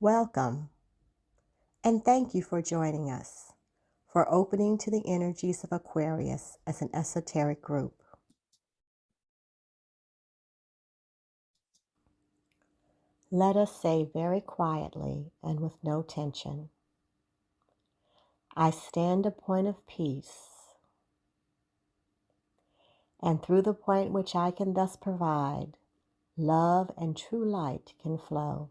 Welcome, and thank you for joining us for opening to the Energies of Aquarius as an esoteric group. Let us say very quietly and with no tension, I stand a point of peace, and through the point which I can thus provide, love and true light can flow.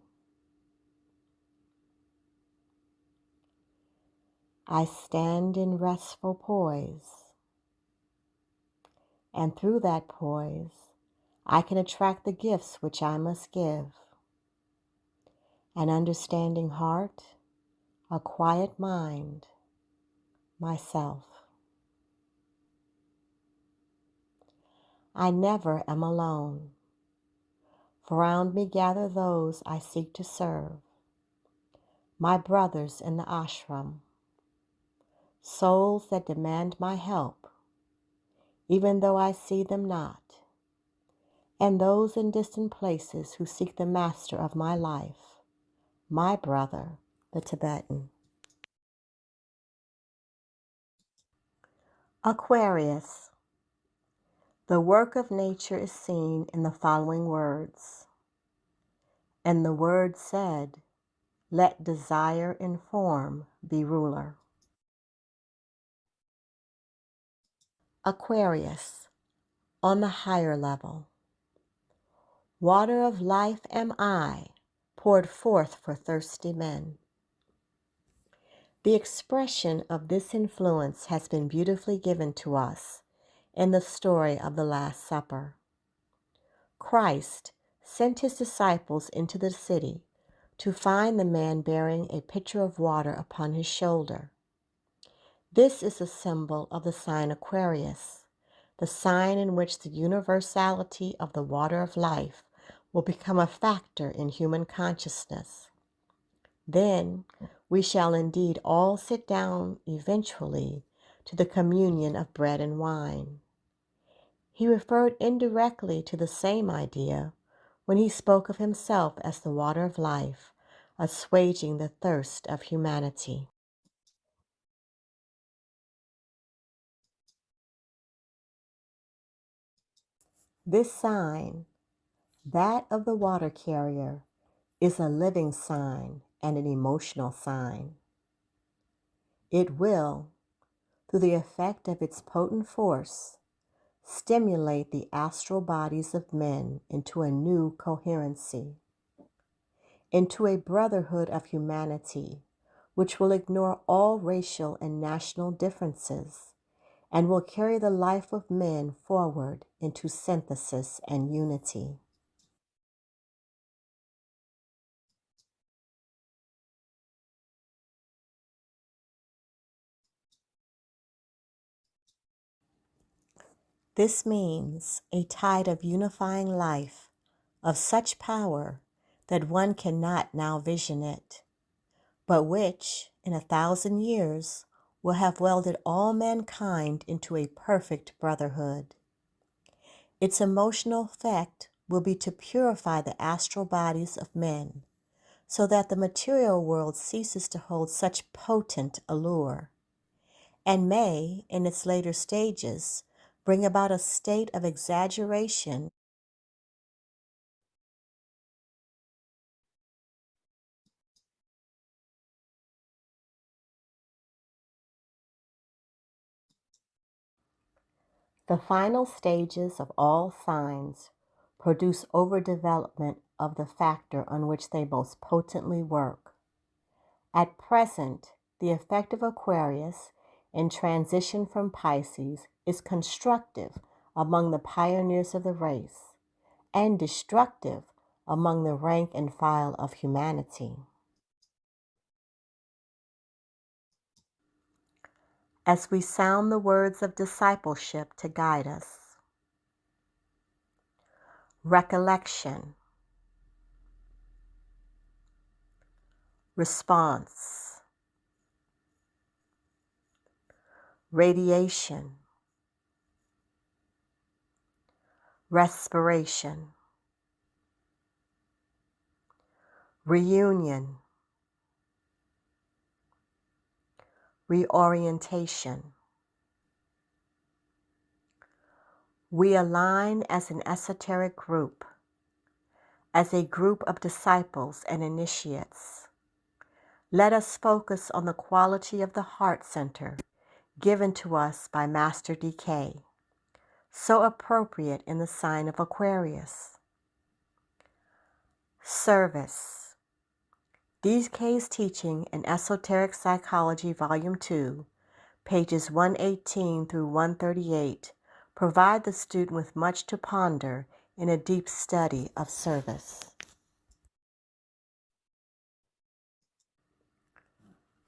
I stand in restful poise, and through that poise, I can attract the gifts which I must give. An understanding heart, a quiet mind, myself. I never am alone. For around me gather those I seek to serve, my brothers in the ashram, souls that demand my help, even though I see them not, and those in distant places who seek the master of my life, my brother, the Tibetan. Aquarius. The work of nature is seen in the following words. And the word said, let desire in form be ruler. Aquarius, on the higher level. Water of life am I, poured forth for thirsty men. The expression of this influence has been beautifully given to us in the story of the Last Supper. Christ sent his disciples into the city to find the man bearing a pitcher of water upon his shoulder. This is a symbol of the sign Aquarius, the sign in which the universality of the water of life will become a factor in human consciousness. Then we shall indeed all sit down eventually to the communion of bread and wine. He referred indirectly to the same idea when he spoke of himself as the water of life, assuaging the thirst of humanity. This sign, that of the water carrier, is a living sign and an emotional sign. It will, through the effect of its potent force, stimulate the astral bodies of men into a new coherency, into a brotherhood of humanity, which will ignore all racial and national differences and will carry the life of men forward into synthesis and unity. This means a tide of unifying life, of such power that one cannot now vision it, but which, in 1,000 years, will have welded all mankind into a perfect brotherhood. Its emotional effect will be to purify the astral bodies of men, so that the material world ceases to hold such potent allure, and may, in its later stages, bring about a state of exaggeration. The final stages of all signs produce overdevelopment of the factor on which they most potently work. At present, the effect of Aquarius in transition from Pisces is constructive among the pioneers of the race and destructive among the rank and file of humanity. As we sound the words of discipleship to guide us, recollection, response, radiation, respiration, reunion, reorientation. We align as an esoteric group, as a group of disciples and initiates. Let us focus on the quality of the heart center given to us by Master DK, so appropriate in the sign of Aquarius. Service. DK's teaching in Esoteric Psychology, Volume 2, pages 118 through 138, provide the student with much to ponder in a deep study of service.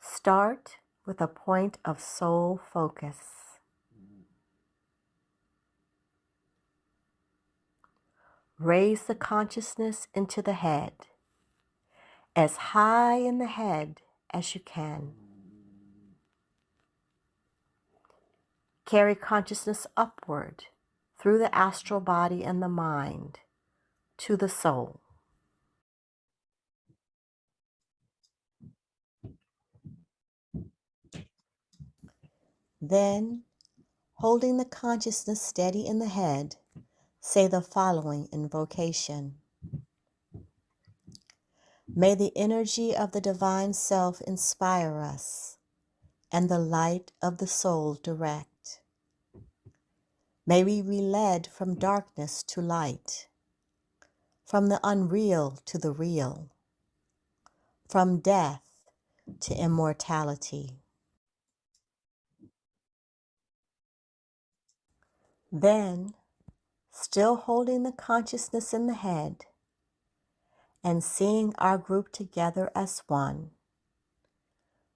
Start with a point of soul focus. Raise the consciousness into the head, as high in the head as you can. Carry consciousness upward through the astral body and the mind to the soul. Then, holding the consciousness steady in the head, say the following invocation. May the energy of the Divine Self inspire us, and the light of the soul direct. May we be led from darkness to light, from the unreal to the real, from death to immortality. Then, still holding the consciousness in the head and seeing our group together as one,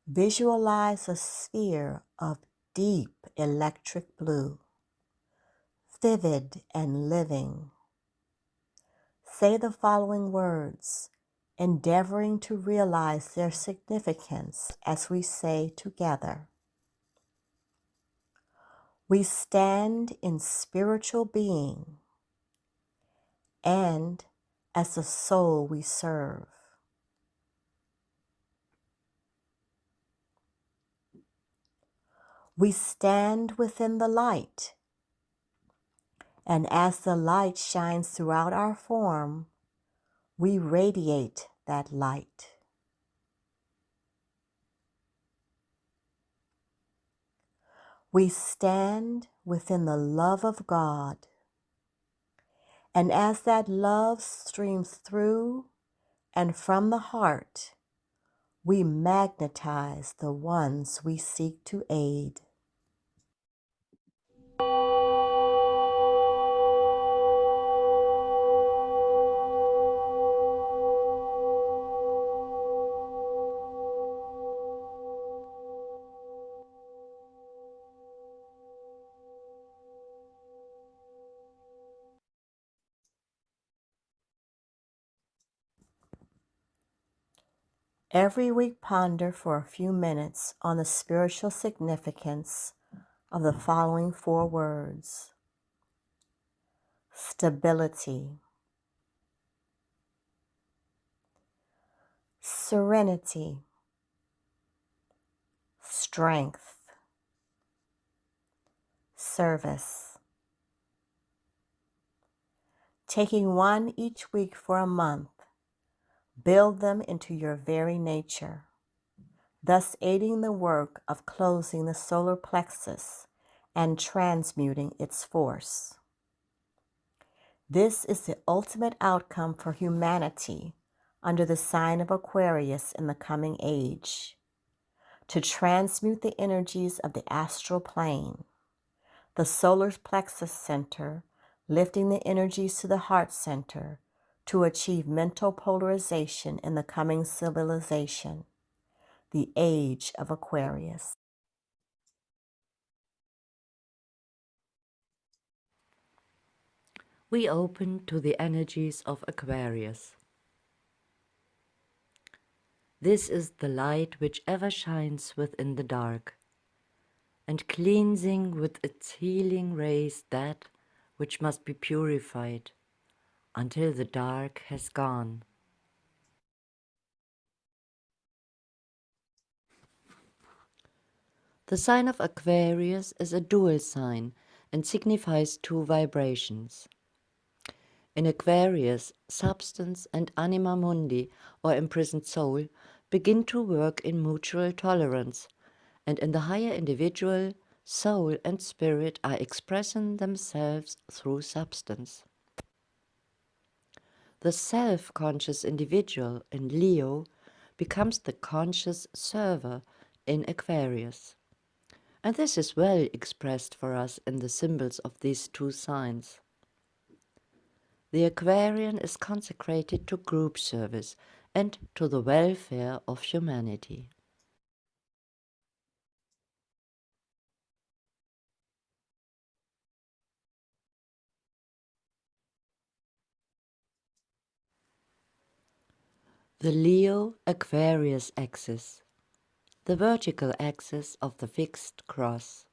visualize a sphere of deep electric blue, vivid and living. Say the following words, endeavoring to realize their significance as we say together. We stand in spiritual being and as the soul we serve. We stand within the light, and as the light shines throughout our form, we radiate that light. We stand within the love of God, and as that love streams through and from the heart, we magnetize the ones we seek to aid. Every week, ponder for a few minutes on the spiritual significance of the following 4 words: stability, serenity, strength, service. Taking one each week for a month, build them into your very nature, thus aiding the work of closing the solar plexus and transmuting its force. This is the ultimate outcome for humanity under the sign of Aquarius in the coming age, to transmute the energies of the astral plane, the solar plexus center, lifting the energies to the heart center to achieve mental polarization in the coming civilization, the age of Aquarius. We open to the energies of Aquarius. This is the light which ever shines within the dark, and cleansing with its healing rays that which must be purified until the dark has gone. The sign of Aquarius is a dual sign and signifies two vibrations. In Aquarius, substance and anima mundi, or imprisoned soul, begin to work in mutual tolerance, and in the higher individual, soul and spirit are expressing themselves through substance. The self-conscious individual in Leo becomes the conscious server in Aquarius. And this is well expressed for us in the symbols of these two signs. The Aquarian is consecrated to group service and to the welfare of humanity. The Leo-Aquarius axis, the vertical axis of the fixed cross.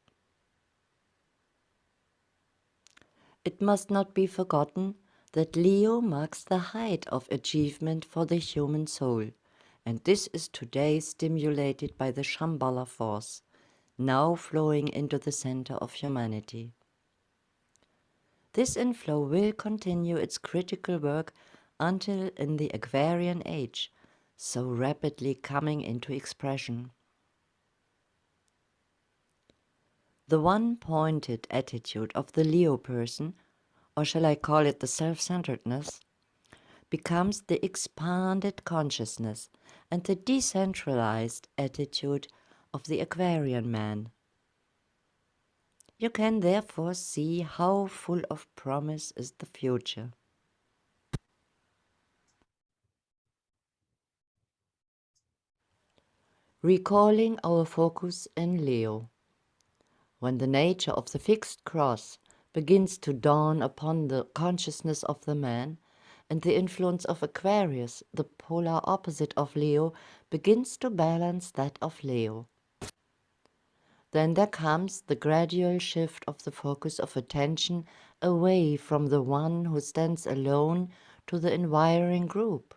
It must not be forgotten that Leo marks the height of achievement for the human soul, and this is today stimulated by the Shambhala force, now flowing into the center of humanity. This inflow will continue its critical work until in the Aquarian age, so rapidly coming into expression. The one-pointed attitude of the Leo person, or shall I call it the self-centeredness, becomes the expanded consciousness and the decentralized attitude of the Aquarian man. You can therefore see how full of promise is the future. Recalling our focus in Leo. When the nature of the fixed cross begins to dawn upon the consciousness of the man, and the influence of Aquarius, the polar opposite of Leo, begins to balance that of Leo. Then there comes the gradual shift of the focus of attention away from the one who stands alone to the environing group,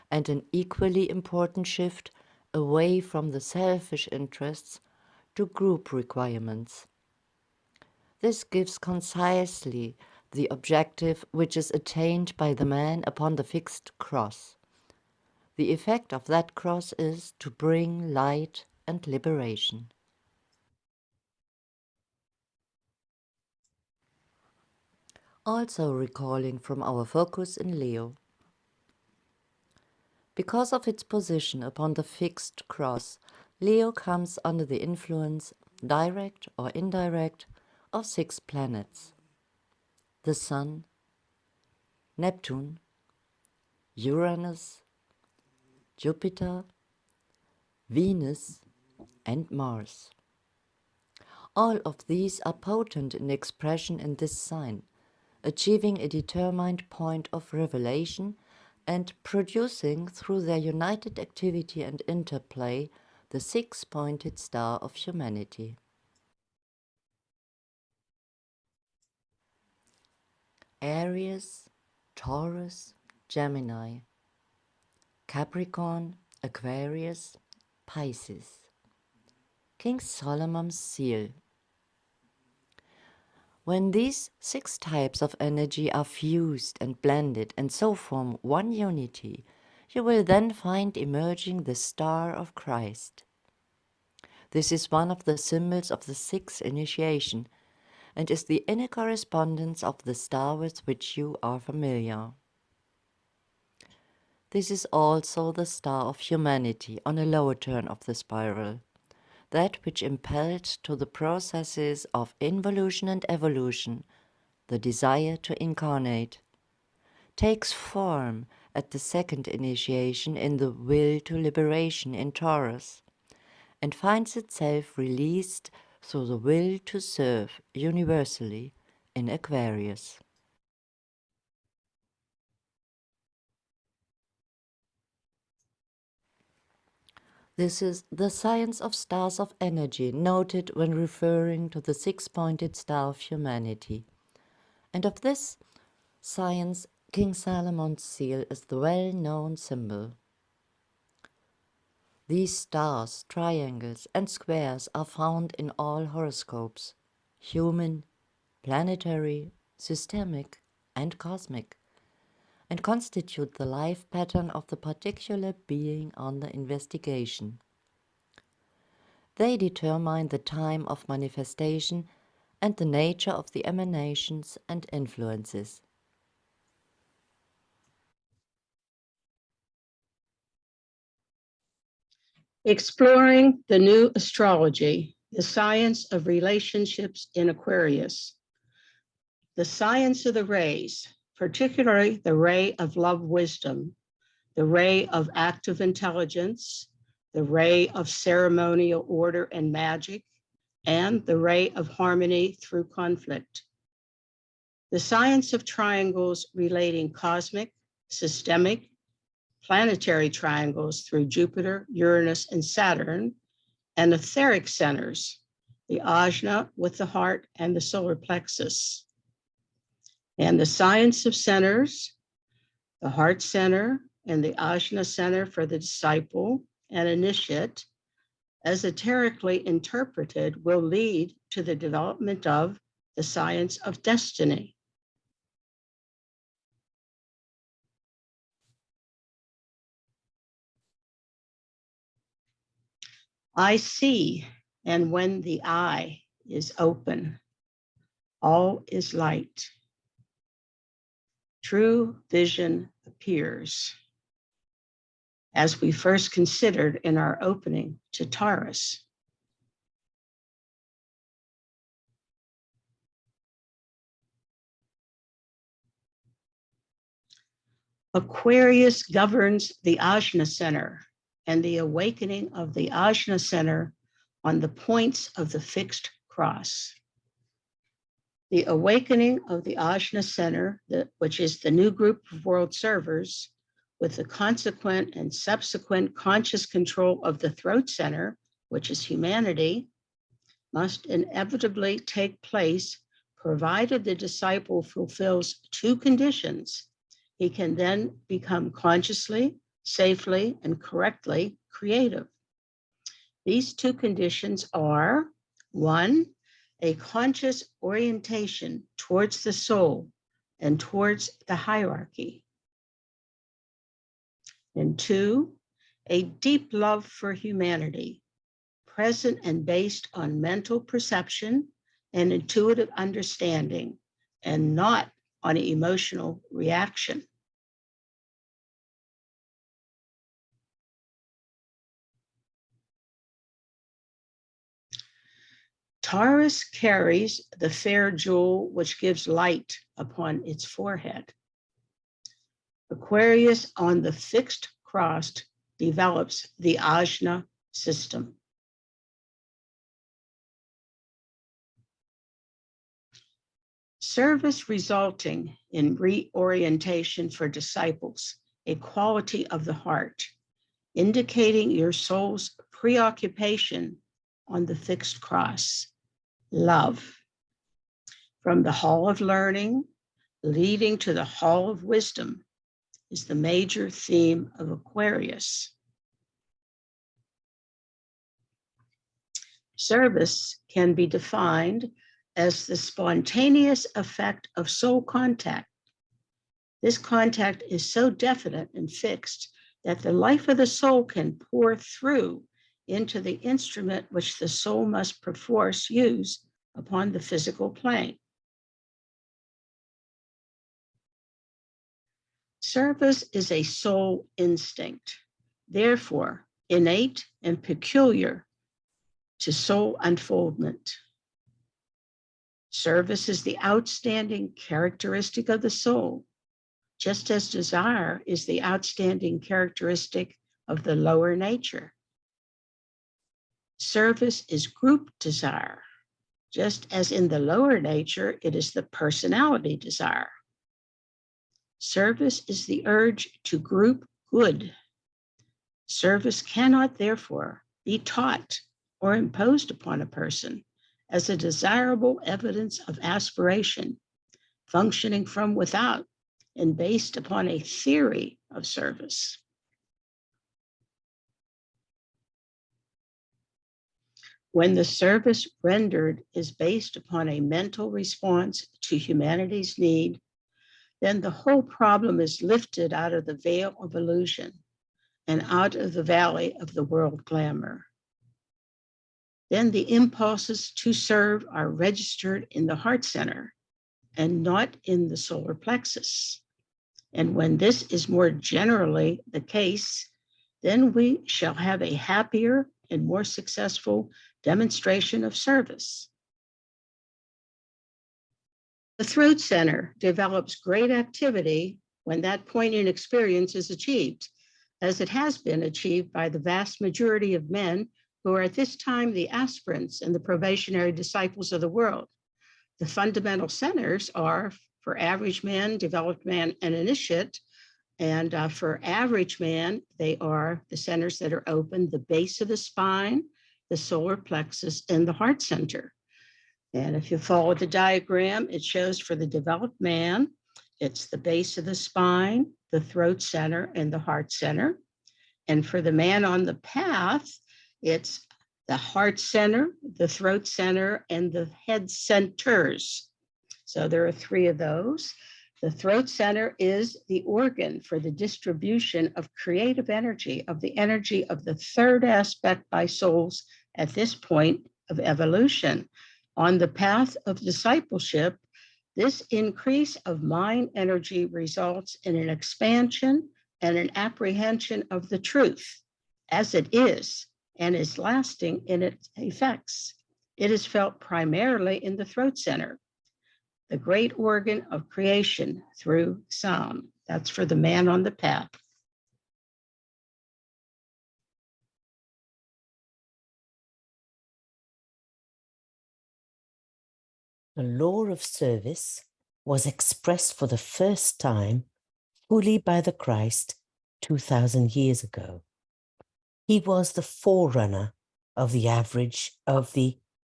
and an equally important shift away from the selfish interests to group requirements. This gives concisely the objective which is attained by the man upon the fixed cross. The effect of that cross is to bring light and liberation. Also recalling from our focus in Leo. Because of its position upon the fixed cross, Leo comes under the influence, direct or indirect, of 6 planets: the Sun, Neptune, Uranus, Jupiter, Venus, and Mars. All of these are potent in expression in this sign, achieving a determined point of revelation and producing through their united activity and interplay the 6-pointed star of humanity. Aries, Taurus, Gemini, Capricorn, Aquarius, Pisces. King Solomon's seal. When these 6 types of energy are fused and blended and so form one unity, you will then find emerging the star of Christ. This is one of the symbols of the 6th initiation and is the inner correspondence of the star with which you are familiar. This is also the star of humanity on a lower turn of the spiral, that which impelled to the processes of involution and evolution, the desire to incarnate, takes form at the 2nd initiation in the will to liberation in Taurus, and finds itself released through the will to serve universally in Aquarius. This is the science of stars of energy noted when referring to the 6-pointed star of humanity. And of this science, King Solomon's seal is the well-known symbol. These stars, triangles, and squares are found in all horoscopes, human, planetary, systemic, and cosmic, and constitute the life pattern of the particular being under investigation. They determine the time of manifestation and the nature of the emanations and influences. Exploring the new astrology, the science of relationships in Aquarius. The science of the rays, particularly the ray of love wisdom, the ray of active intelligence, the ray of ceremonial order and magic, and the ray of harmony through conflict. The science of triangles relating cosmic, systemic, planetary triangles through Jupiter, Uranus, and Saturn, and etheric centers, the ajna with the heart and the solar plexus. And the science of centers, the heart center and the ajna center for the disciple and initiate, esoterically interpreted, will lead to the development of the science of destiny. I see, and when the eye is open, all is light. True vision appears, as we first considered in our opening to Taurus. Aquarius governs the ajna center and the awakening of the ajna center on the points of the fixed cross. The awakening of the ajna center, which is the new group of world servers, with the consequent and subsequent conscious control of the throat center, which is humanity, must inevitably take place, provided the disciple fulfills two conditions. He can then become consciously, safely, and correctly creative. These two conditions are, one, a conscious orientation towards the soul and towards the hierarchy. And two, a deep love for humanity, present and based on mental perception and intuitive understanding, and not on emotional reaction. Taurus carries the fair jewel which gives light upon its forehead. Aquarius on the fixed cross develops the ajna system. Service resulting in reorientation for disciples, a quality of the heart, indicating your soul's preoccupation on the fixed cross. Love. From the hall of learning, leading to the hall of wisdom, is the major theme of Aquarius. Service can be defined as the spontaneous effect of soul contact. This contact is so definite and fixed that the life of the soul can pour through into the instrument which the soul must perforce use upon the physical plane. Service is a soul instinct, therefore innate and peculiar to soul unfoldment. Service is the outstanding characteristic of the soul, just as desire is the outstanding characteristic of the lower nature. Service is group desire, just as in the lower nature, it is the personality desire. Service is the urge to group good. Service cannot, therefore, be taught or imposed upon a person as a desirable evidence of aspiration, functioning from without and based upon a theory of service. When the service rendered is based upon a mental response to humanity's need, then the whole problem is lifted out of the veil of illusion and out of the valley of the world glamour. Then the impulses to serve are registered in the heart center and not in the solar plexus. And when this is more generally the case, then we shall have a happier and more successful demonstration of service. The throat center develops great activity when that point in experience is achieved, as it has been achieved by the vast majority of men who are at this time the aspirants and the probationary disciples of the world. The fundamental centers are, for average man, developed man, and initiate. And for average man, they are the centers that are open, the base of the spine, the solar plexus, and the heart center. And if you follow the diagram, it shows for the developed man, it's the base of the spine, the throat center, and the heart center. And for the man on the path, it's the heart center, the throat center, and the head centers. So there are three of those. The throat center is the organ for the distribution of creative energy, of the third aspect by souls at this point of evolution. On the path of discipleship, this increase of mind energy results in an expansion and an apprehension of the truth as it is and is lasting in its effects. It is felt primarily in the throat center, the great organ of creation through sound. That's for the man on the path. The law of service was expressed for the first time fully by the Christ 2000 years ago. He was the forerunner of the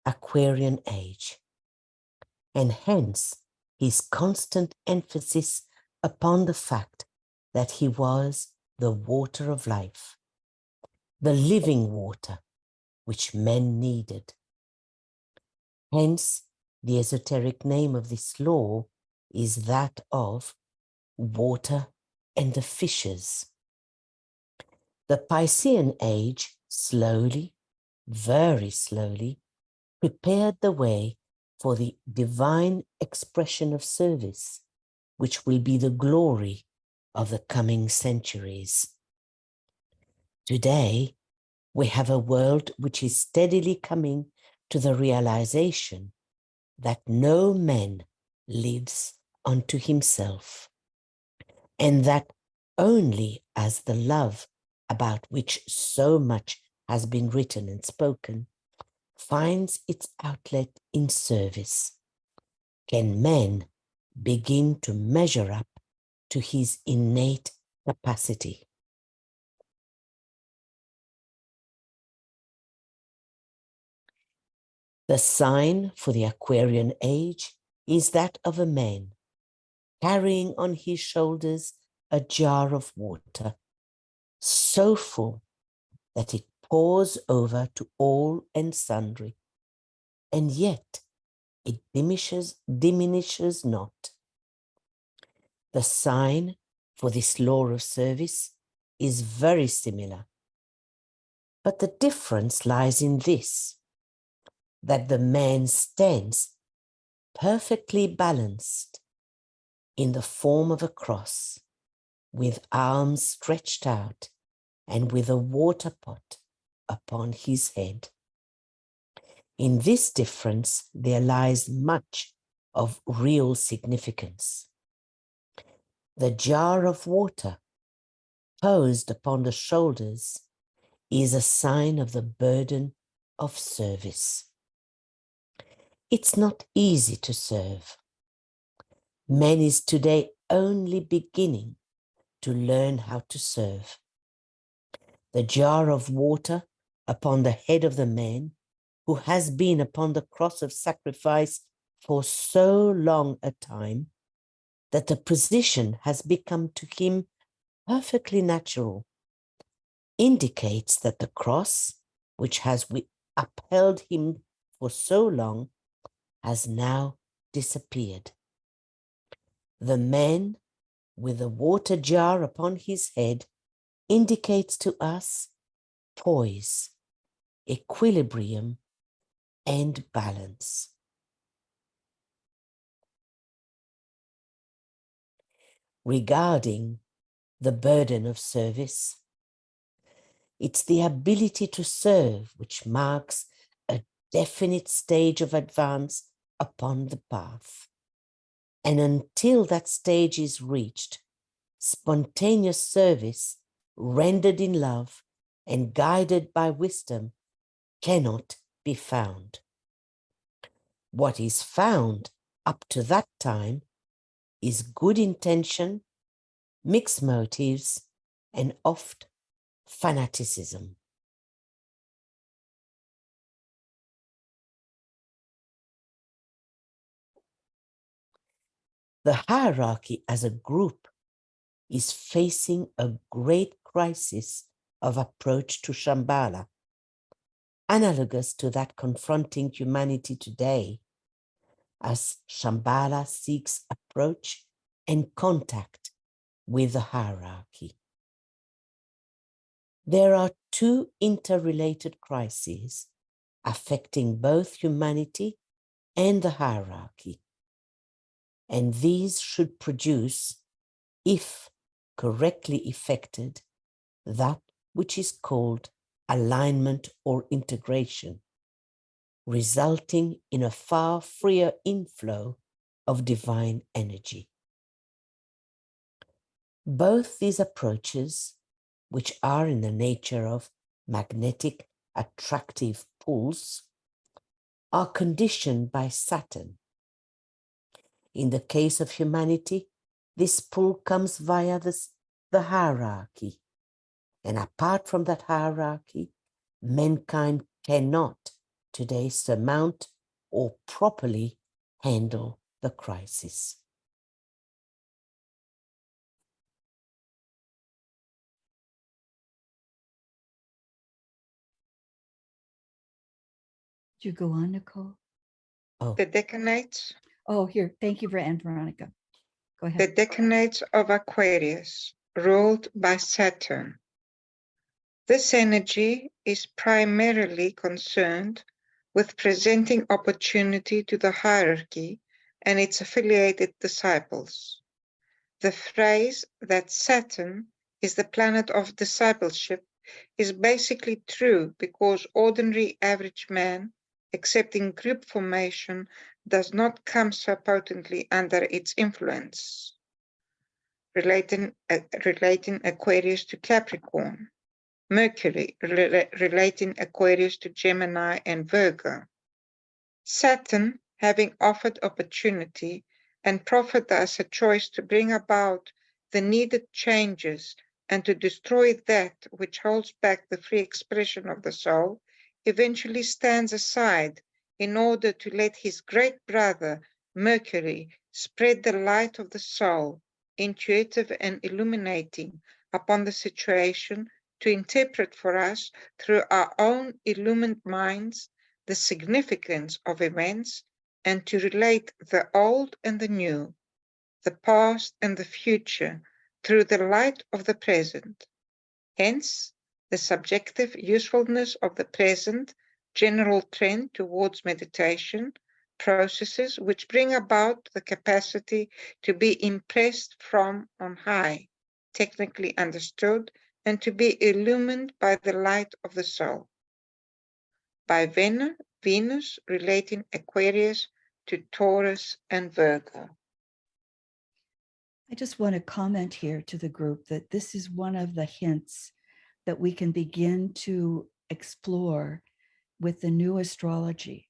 Aquarian age, and hence his constant emphasis upon the fact that he was the water of life, the living water which men needed. Hence, the esoteric name of this law is that of water and the fishes. The Piscean age slowly, very slowly, prepared the way for the divine expression of service, which will be the glory of the coming centuries. Today, we have a world which is steadily coming to the realization that no man lives unto himself, and that only as the love about which so much has been written and spoken finds its outlet in service, can man begin to measure up to his innate capacity. The sign for the Aquarian age is that of a man carrying on his shoulders a jar of water, so full that it pours over to all and sundry, and yet it diminishes not. The sign for this law of service is very similar, but the difference lies in this, that the man stands perfectly balanced in the form of a cross, with arms stretched out and with a water pot upon his head. In this difference, there lies much of real significance. The jar of water posed upon the shoulders is a sign of the burden of service. It's not easy to serve. Man is today only beginning to learn how to serve. The jar of water upon the head of the man who has been upon the cross of sacrifice for so long a time that the position has become to him perfectly natural, indicates that the cross, which has upheld him for so long has now disappeared. The man with a water jar upon his head indicates to us poise, equilibrium, and balance. Regarding the burden of service, it's the ability to serve which marks a definite stage of advance upon the path. And until that stage is reached, spontaneous service rendered in love and guided by wisdom cannot be found. What is found up to that time is good intention, mixed motives, and oft fanaticism. The hierarchy as a group is facing a great crisis of approach to Shambhala, analogous to that confronting humanity today, as Shambhala seeks approach and contact with the hierarchy. There are two interrelated crises affecting both humanity and the hierarchy, and these should produce, if correctly effected, that which is called alignment or integration, resulting in a far freer inflow of divine energy. Both these approaches, which are in the nature of magnetic attractive pulls, are conditioned by Saturn. In the case of humanity, this pull comes via the hierarchy. And apart from that hierarchy, mankind cannot today surmount or properly handle the crisis. Did you go on, Nicole? Oh, The decanates, Oh, here. Thank you, Aunt Veronica. Go the ahead. decanates of Aquarius, ruled by Saturn. This energy is primarily concerned with presenting opportunity to the hierarchy and its affiliated disciples. The phrase that Saturn is the planet of discipleship is basically true because ordinary average man, except in group formation, does not come so potently under its influence. Relating Aquarius to Capricorn. Mercury, relating Aquarius to Gemini and Virgo. Saturn, having offered opportunity and proffered us a choice to bring about the needed changes and to destroy that which holds back the free expression of the soul, eventually stands aside in order to let his great brother, Mercury, spread the light of the soul, intuitive and illuminating, upon the situation, to interpret for us through our own illumined minds the significance of events, and to relate the old and the new, the past and the future, through the light of the present. Hence, the subjective usefulness of the present general trend towards meditation, processes which bring about the capacity to be impressed from on high, technically understood, and to be illumined by the light of the soul. By Venus relating Aquarius to Taurus and Virgo. I just want to comment here to the group that this is one of the hints that we can begin to explore with the new astrology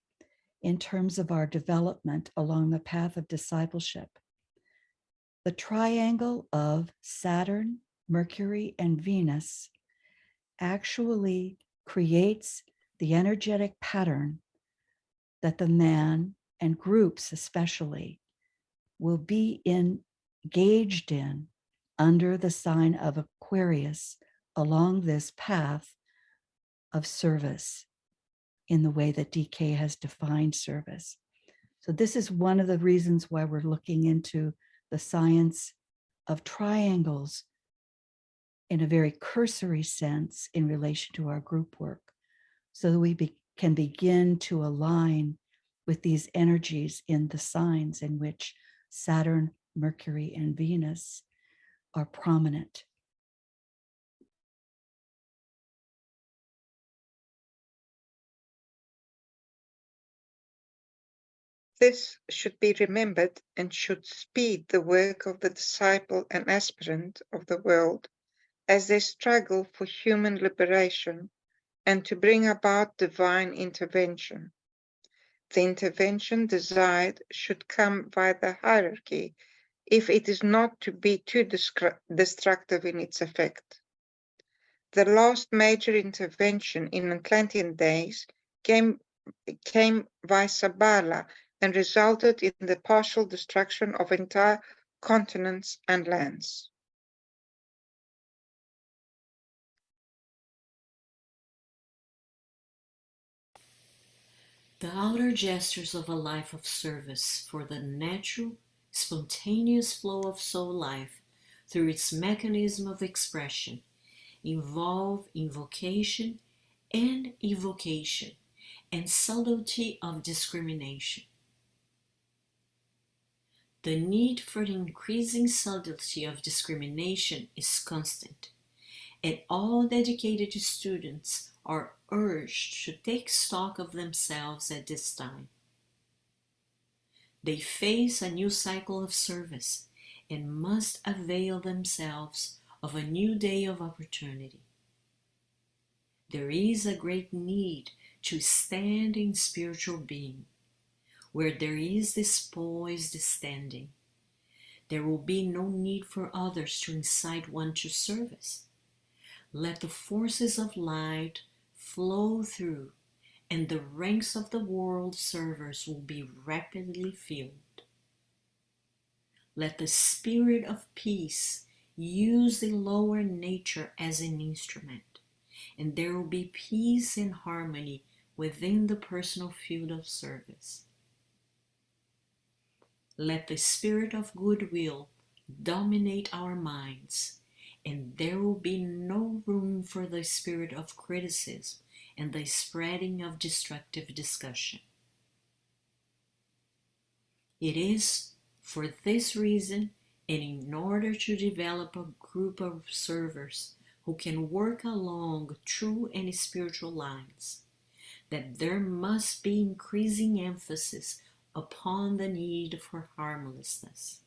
in terms of our development along the path of discipleship. The triangle of Saturn, Mercury, and Venus actually creates the energetic pattern that the man and groups especially will be engaged in under the sign of Aquarius along this path of service. in the way that DK has defined service. So this is one of the reasons why we're looking into the science of triangles in a very cursory sense in relation to our group work, so that we can begin to align with these energies in the signs in which Saturn, Mercury, and Venus are prominent. This should be remembered and should speed the work of the disciple and aspirant of the world as they struggle for human liberation and to bring about divine intervention. The intervention desired should come via the hierarchy if it is not to be too destructive in its effect. The last major intervention in Atlantean days came via Sabala and resulted in the partial destruction of entire continents and lands. The outer gestures of a life of service for the natural, spontaneous flow of soul life through its mechanism of expression involve invocation and evocation and subtlety of discrimination. The need for the increasing subtlety of discrimination is constant, and all dedicated students are urged to take stock of themselves at this time. They face a new cycle of service and must avail themselves of a new day of opportunity. There is a great need to stand in spiritual being. Where there is this poised standing, there will be no need for others to incite one to service. Let the forces of light flow through, and the ranks of the world servers will be rapidly filled. Let the spirit of peace use the lower nature as an instrument, and there will be peace and harmony within the personal field of service. Let the spirit of goodwill dominate our minds, and there will be no room for the spirit of criticism and the spreading of destructive discussion. It is for this reason, and in order to develop a group of servers who can work along true and spiritual lines, that there must be increasing emphasis upon the need for harmlessness.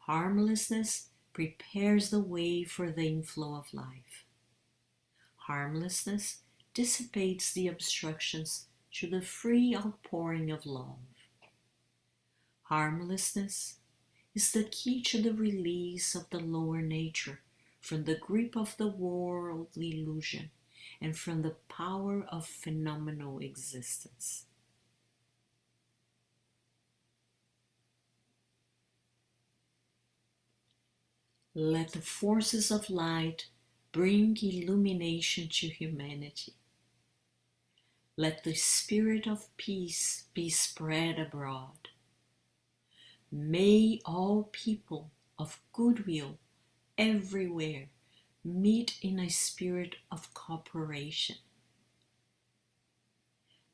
Harmlessness prepares the way for the inflow of life. Harmlessness dissipates the obstructions to the free outpouring of love. Harmlessness is the key to the release of the lower nature from the grip of the world illusion and from the power of phenomenal existence. Let the forces of light bring illumination to humanity. Let the spirit of peace be spread abroad. May all people of goodwill everywhere meet in a spirit of cooperation.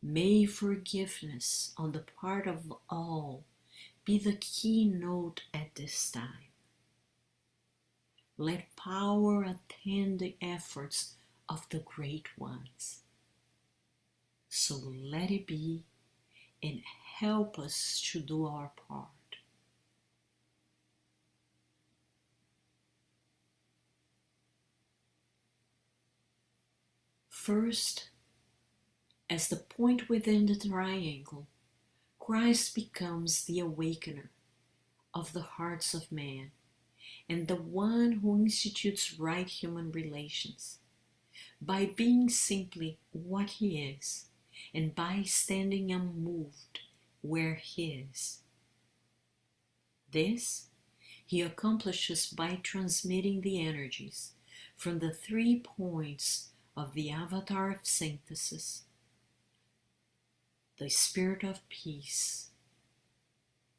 May forgiveness on the part of all be the keynote at this time. Let power attend the efforts of the great ones. So let it be, and help us to do our part. First, as the point within the triangle, Christ becomes the awakener of the hearts of man and the one who institutes right human relations, by being simply what he is and by standing unmoved where he is. This he accomplishes by transmitting the energies from the 3 points of the avatar of synthesis the Spirit of Peace,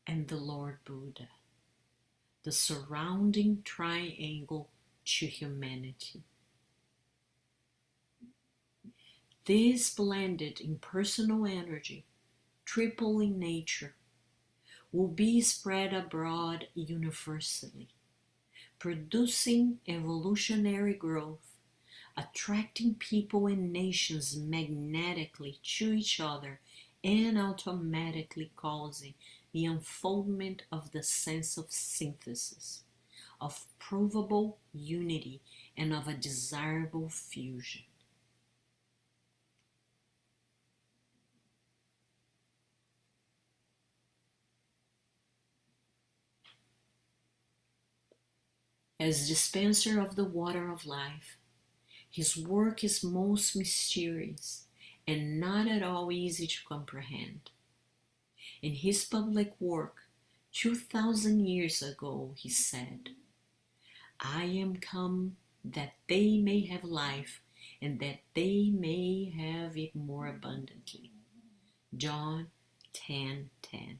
and the Lord Buddha, the surrounding triangle to humanity. This blended impersonal energy, triple in nature, will be spread abroad universally, producing evolutionary growth, attracting people and nations magnetically to each other, and automatically causing the unfoldment of the sense of synthesis, of provable unity, and of a desirable fusion. As dispenser of the water of life, his work is most mysterious and not at all easy to comprehend. In his public work, 2,000 years ago, he said, "I am come that they may have life and that they may have it more abundantly." John 10:10.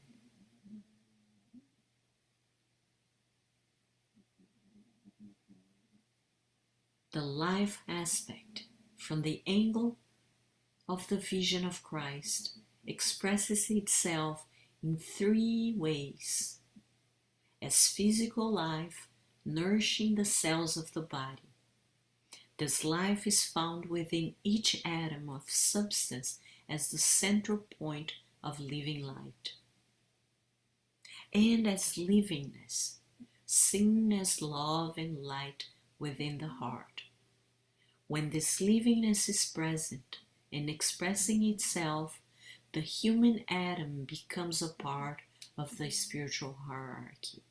The life aspect, from the angle of the vision of Christ, expresses itself in three ways: as physical life, nourishing the cells of the body. This life is found within each atom of substance as the central point of living light. And as livingness, seen as love and light within the heart. When this livingness is present and expressing itself, the human atom becomes a part of the spiritual hierarchy.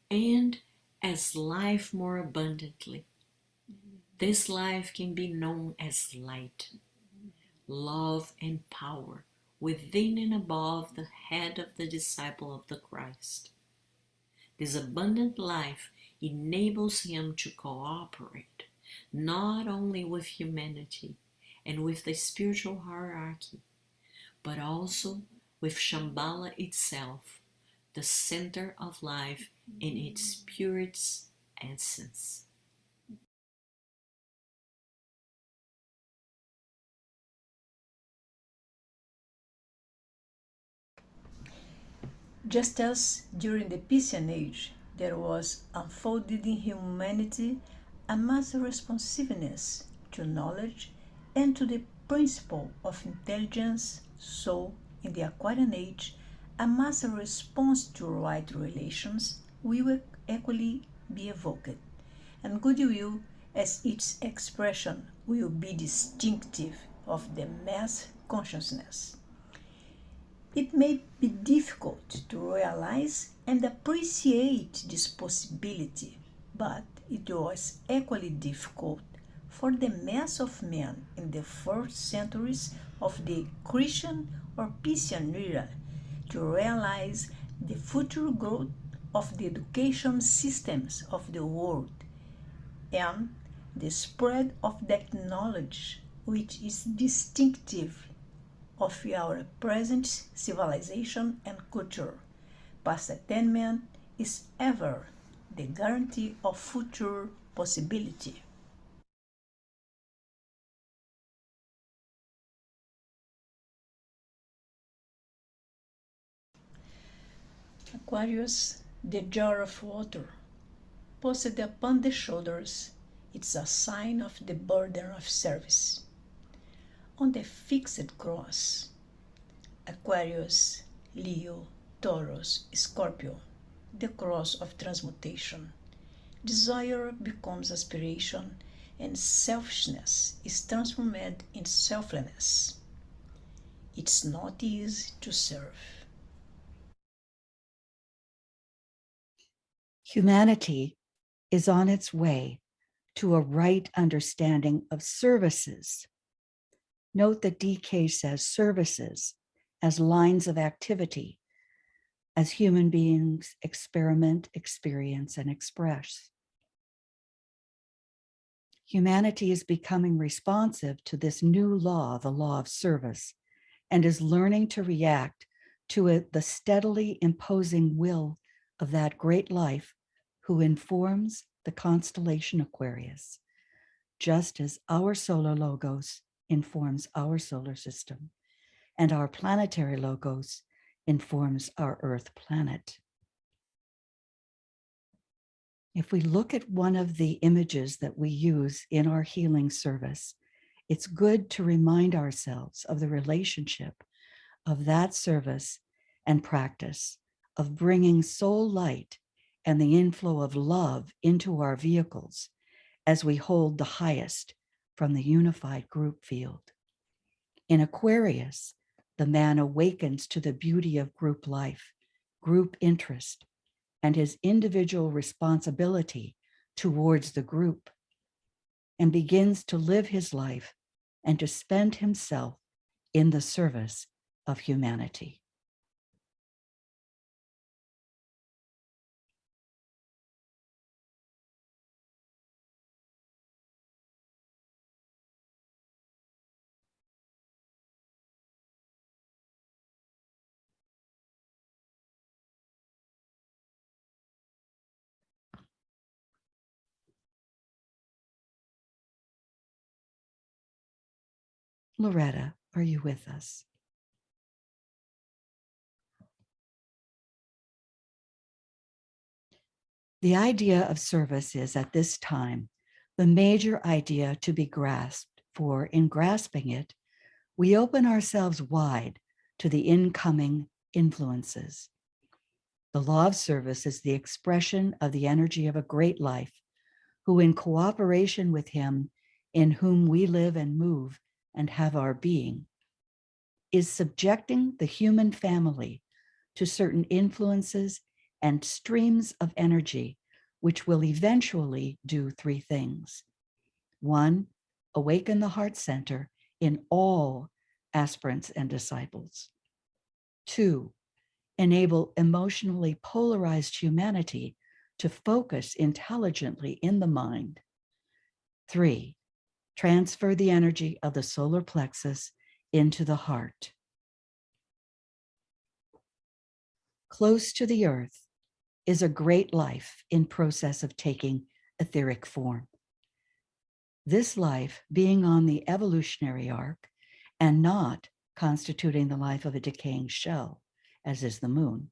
And as life more abundantly, this life can be known as light, love, and power within and above the head of the disciple of the Christ. This abundant life enables him to cooperate not only with humanity and with the spiritual hierarchy, but also with Shambhala itself, the center of life in its purest essence. Just as during the Piscean Age, there was unfolded in humanity a mass responsiveness to knowledge and to the principle of intelligence, so in the Aquarian Age, a mass response to right relations will equally be evoked, and goodwill as its expression will be distinctive of the mass consciousness. It may be difficult to realize and appreciate this possibility, but it was equally difficult for the mass of men in the first centuries of the Christian or Piscean era to realize the future growth of the education systems of the world and the spread of that knowledge which is distinctive of our present civilization and culture. Past attainment is ever the guarantee of future possibility. Aquarius, the jar of water, posted upon the shoulders, it's a sign of the burden of service. On the fixed cross, Aquarius, Leo, Taurus, Scorpio, the cross of transmutation. Desire becomes aspiration, and selfishness is transformed in selflessness. It's not easy to serve. Humanity is on its way to a right understanding of services. Note that DK says services as lines of activity, as human beings experiment, experience, and express. Humanity is becoming responsive to this new law, the law of service, and is learning to react to it, the steadily imposing will of that great life who informs the constellation Aquarius, just as our solar logos informs our solar system, and our planetary logos informs our Earth planet. If we look at one of the images that we use in our healing service, it's good to remind ourselves of the relationship of that service and practice of bringing soul light and the inflow of love into our vehicles as we hold the highest from the unified group field. In Aquarius, the man awakens to the beauty of group life, group interest, and his individual responsibility towards the group, and begins to live his life and to spend himself in the service of humanity. Loretta, are you with us? The idea of service is, at this time, the major idea to be grasped, for in grasping it, we open ourselves wide to the incoming influences. The law of service is the expression of the energy of a great life, who in cooperation with him, in whom we live and move and have our being, is subjecting the human family to certain influences and streams of energy, which will eventually do three things. One, awaken the heart center in all aspirants and disciples. Two, enable emotionally polarized humanity to focus intelligently in the mind. Three, transfer the energy of the solar plexus into the heart. Close to the earth is a great life in process of taking etheric form. This life, being on the evolutionary arc and not constituting the life of a decaying shell, as is the moon,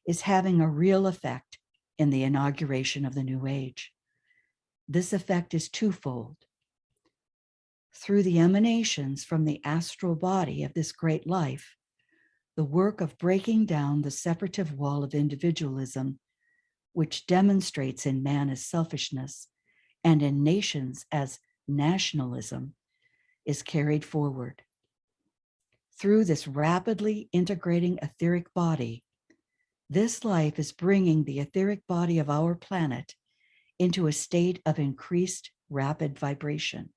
is having a real effect in the inauguration of the new age. This effect is twofold. Through the emanations from the astral body of this great life, the work of breaking down the separative wall of individualism, which demonstrates in man as selfishness and in nations as nationalism, is carried forward. Through this rapidly integrating etheric body, this life is bringing the etheric body of our planet into a state of increased rapid vibration.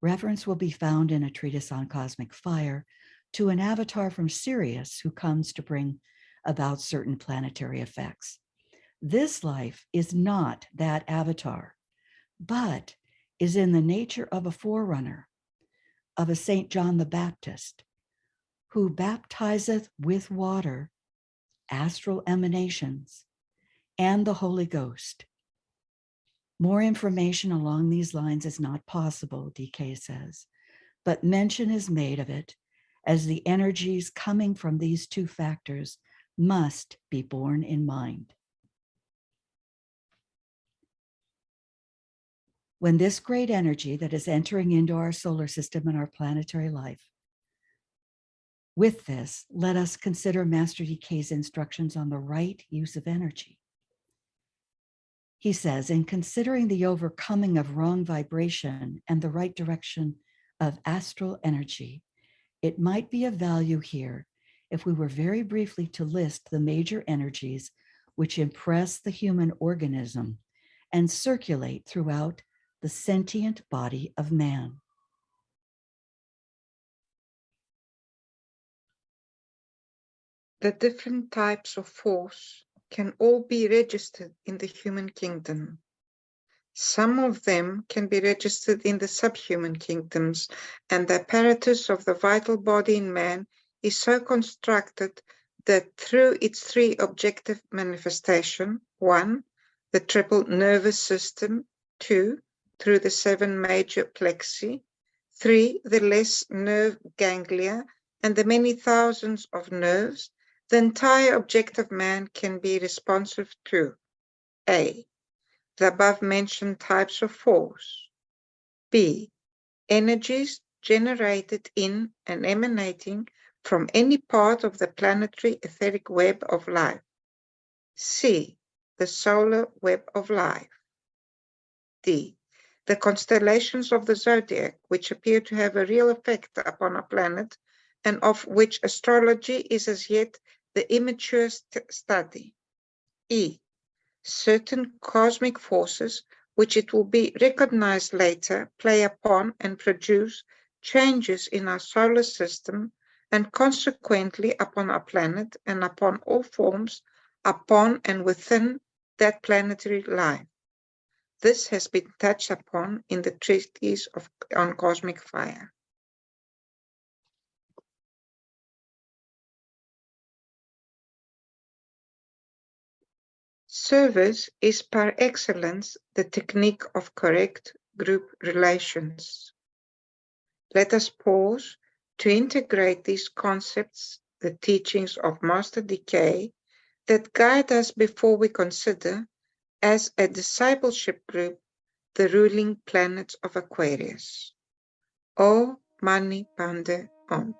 Reference will be found in a treatise on cosmic fire to an avatar from Sirius who comes to bring about certain planetary effects. This life is not that avatar, but is in the nature of a forerunner, of a Saint John the Baptist, who baptizeth with water, astral emanations, and the Holy Ghost. More information along these lines is not possible, DK says, but mention is made of it as the energies coming from these two factors must be borne in mind. When this great energy that is entering into our solar system and our planetary life, with this, let us consider Master DK's instructions on the right use of energy. He says, in considering the overcoming of wrong vibration and the right direction of astral energy, it might be of value here if we were very briefly to list the major energies which impress the human organism and circulate throughout the sentient body of man. The different types of force can all be registered in the human kingdom. Some of them can be registered in the subhuman kingdoms, and the apparatus of the vital body in man is so constructed that through its three objective manifestations, 1, the triple nervous system, 2, through the 7 major plexi, 3, the less nerve ganglia, and the many thousands of nerves, the entire objective man can be responsive to A, the above-mentioned types of force. B, energies generated in and emanating from any part of the planetary etheric web of life. C, the solar web of life. D, the constellations of the zodiac, which appear to have a real effect upon our planet, and of which astrology is as yet the immature study. E, certain cosmic forces, which it will be recognized later, play upon and produce changes in our solar system and consequently upon our planet and upon all forms upon and within that planetary life. This has been touched upon in the treatise on cosmic fire. Service is par excellence the technique of correct group relations. Let us pause to integrate these concepts, the teachings of Master DK, that guide us before we consider, as a discipleship group, the ruling planets of Aquarius. O Mani Padme Om.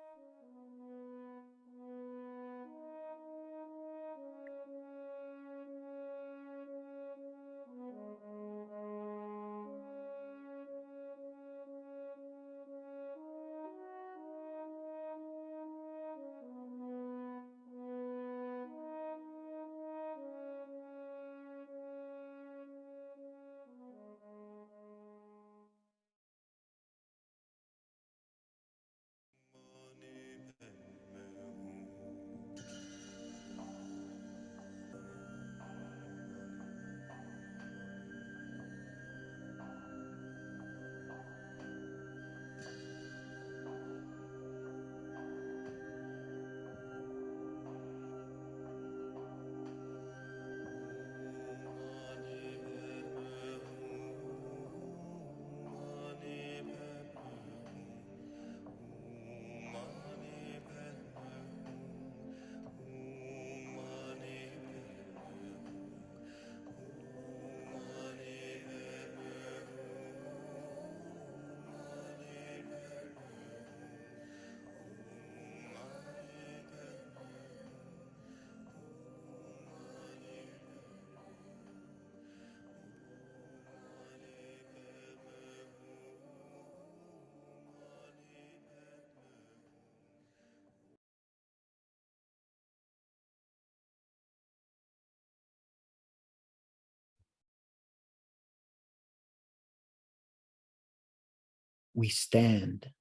We stand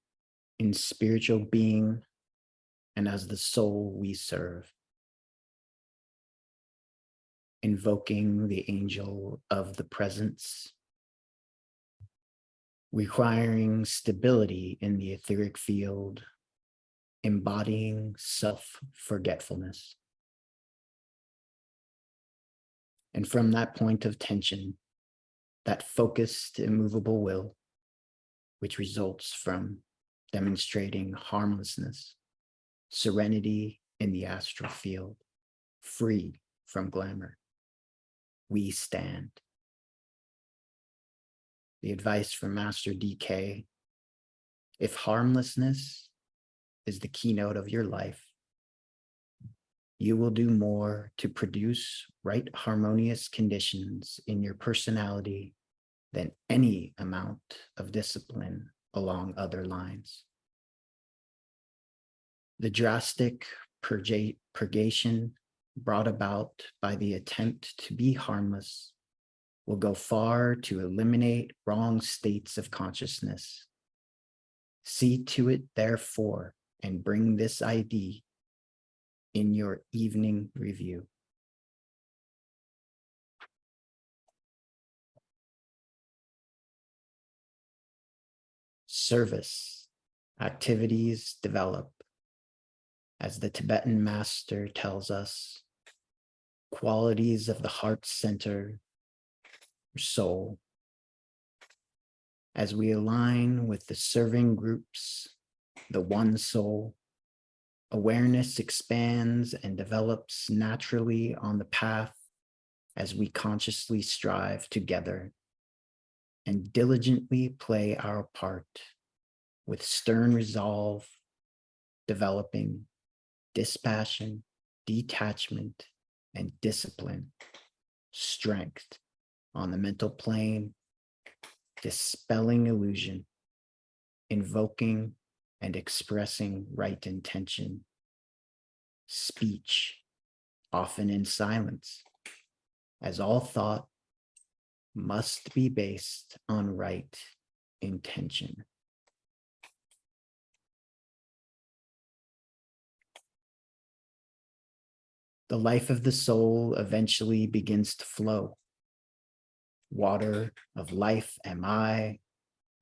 in spiritual being and as the soul we serve, invoking the angel of the presence, requiring stability in the etheric field, embodying self-forgetfulness. And from that point of tension, that focused, immovable will, which results from demonstrating harmlessness, serenity in the astral field, free from glamour, we stand. The advice from Master DK: if harmlessness is the keynote of your life, you will do more to produce right harmonious conditions in your personality than any amount of discipline along other lines. The drastic purgation brought about by the attempt to be harmless will go far to eliminate wrong states of consciousness. See to it, therefore, and bring this ID in your evening review. service activities develop. As the Tibetan Master tells us, qualities of the heart center, or soul. As we align with the serving groups, the one soul, awareness expands and develops naturally on the path as we consciously strive together and diligently play our part with stern resolve, developing dispassion, detachment, and discipline, strength on the mental plane, dispelling illusion, invoking and expressing right intention, speech, often in silence, as all thought must be based on right intention. The life of the soul eventually begins to flow. Water of life am I,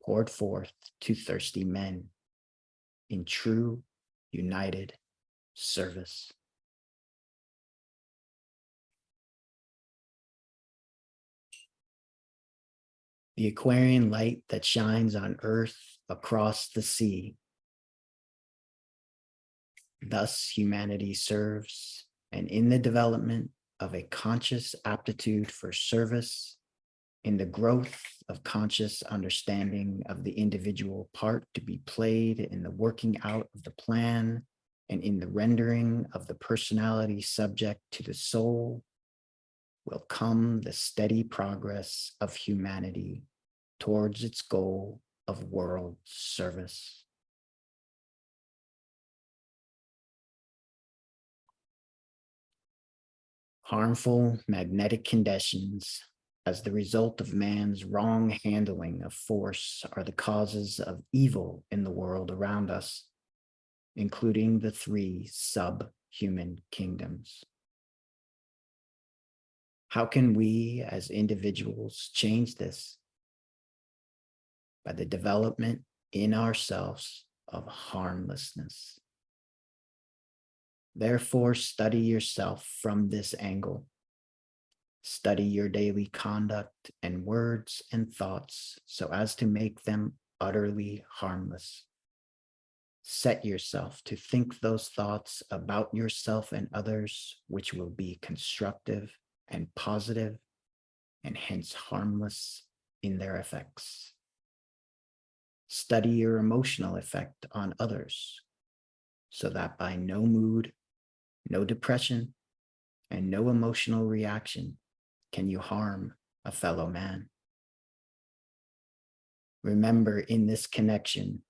poured forth to thirsty men in true, united service. The Aquarian light that shines on earth across the sea. Thus, humanity serves, and in the development of a conscious aptitude for service, in the growth of conscious understanding of the individual part to be played in the working out of the plan, and in the rendering of the personality subject to the soul, will come the steady progress of humanity towards its goal of world service. Harmful magnetic conditions as the result of man's wrong handling of force are the causes of evil in the world around us, including the 3 subhuman kingdoms. How can we as individuals change this? By the development in ourselves of harmlessness. Therefore, study yourself from this angle. Study your daily conduct and words and thoughts so as to make them utterly harmless. Set yourself to think those thoughts about yourself and others which will be constructive and positive, and hence harmless in their effects. Study your emotional effect on others, so that by no mood, no depression, and no emotional reaction can you harm a fellow man. Remember, in this connection,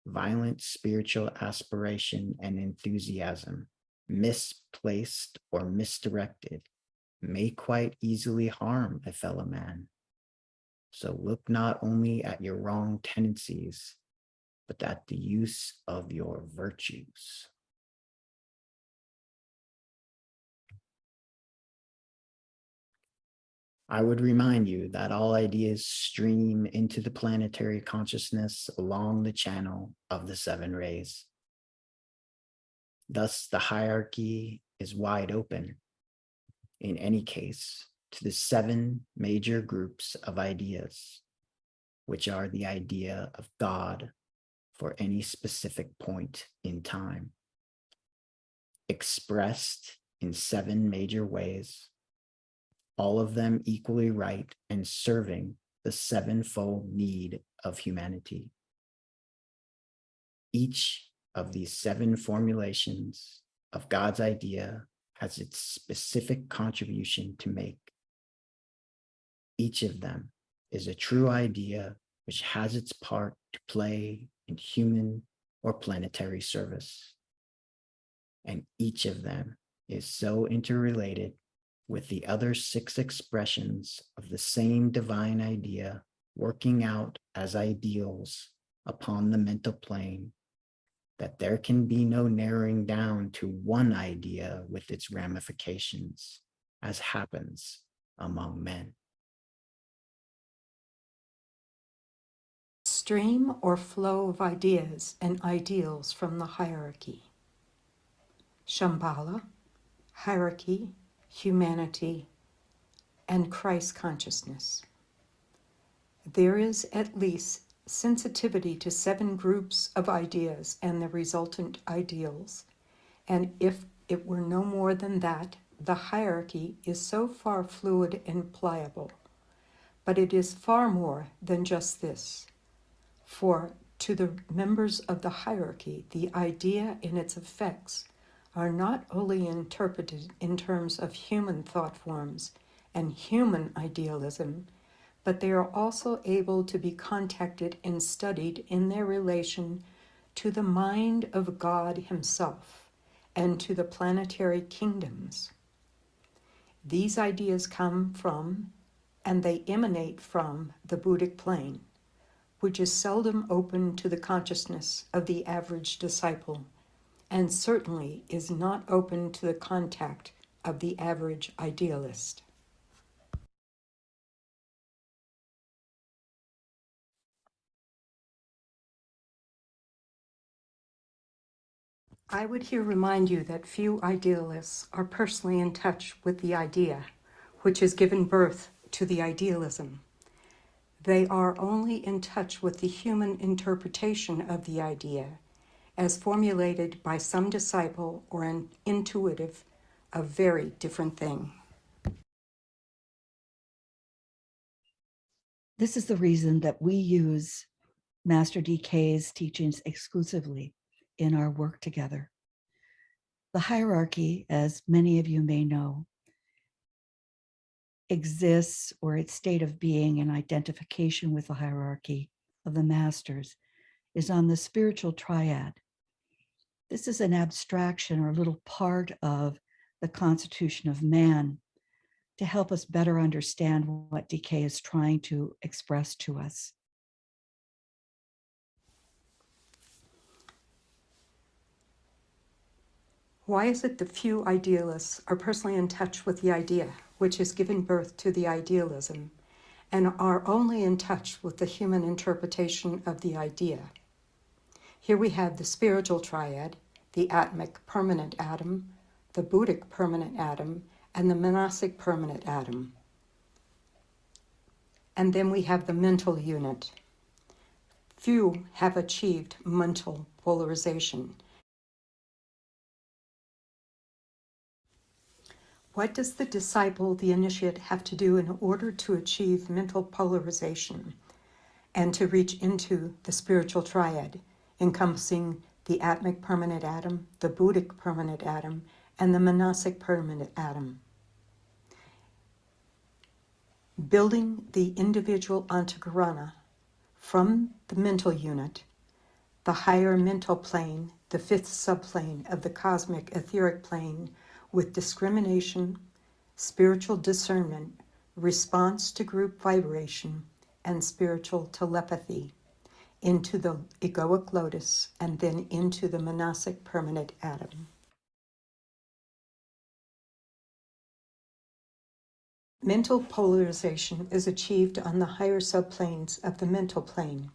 violent spiritual aspiration and enthusiasm, misplaced or misdirected, may quite easily harm a fellow man. So look not only at your wrong tendencies, but at the use of your virtues. I would remind you that all ideas stream into the planetary consciousness along the channel of the 7 rays. Thus, the hierarchy is wide open, in any case, to the 7 major groups of ideas, which are the idea of God for any specific point in time, expressed in 7 major ways, all of them equally right and serving the 7-fold need of humanity. Each of these 7 formulations of God's idea has its specific contribution to make. Each of them is a true idea which has its part to play in human or planetary service. And each of them is so interrelated with the other 6 expressions of the same divine idea working out as ideals upon the mental plane, that there can be no narrowing down to one idea with its ramifications, as happens among men. stream or flow of ideas and ideals from the hierarchy. Shambhala, hierarchy, humanity, and Christ consciousness. There is at least sensitivity to 7 groups of ideas and the resultant ideals, and if it were no more than that, the hierarchy is so far fluid and pliable. But it is far more than just this. For to the members of the hierarchy, the idea and its effects are not only interpreted in terms of human thought forms and human idealism, but they are also able to be contacted and studied in their relation to the mind of God Himself and to the planetary kingdoms. These ideas come from and they emanate from the Buddhic plane, which is seldom open to the consciousness of the average disciple, and certainly is not open to the contact of the average idealist. I would here remind you that few idealists are personally in touch with the idea, which has given birth to the idealism. They are only in touch with the human interpretation of the idea, as formulated by some disciple or an intuitive, a very different thing. This is the reason that we use Master DK's teachings exclusively in our work together. The hierarchy, as many of you may know, exists, or its state of being and identification with the hierarchy of the masters, is on the spiritual triad. This is an abstraction or a little part of the constitution of man to help us better understand what DK is trying to express to us. Why is it that few idealists are personally in touch with the idea, which has given birth to the idealism, and are only in touch with the human interpretation of the idea? Here we have the spiritual triad, the atmic permanent atom, the Buddhic permanent atom, and the monastic permanent atom. And then we have the mental unit. Few have achieved mental polarization. What does the disciple, the initiate, have to do in order to achieve mental polarization and to reach into the spiritual triad, encompassing the atmic permanent atom, the Buddhic permanent atom, and the monastic permanent atom? Building the individual antakarana from the mental unit, the higher mental plane, the 5th subplane of the cosmic etheric plane, with discrimination, spiritual discernment, response to group vibration, and spiritual telepathy, into the egoic lotus, and then into the monastic permanent atom. Mental polarization is achieved on the higher subplanes of the mental plane,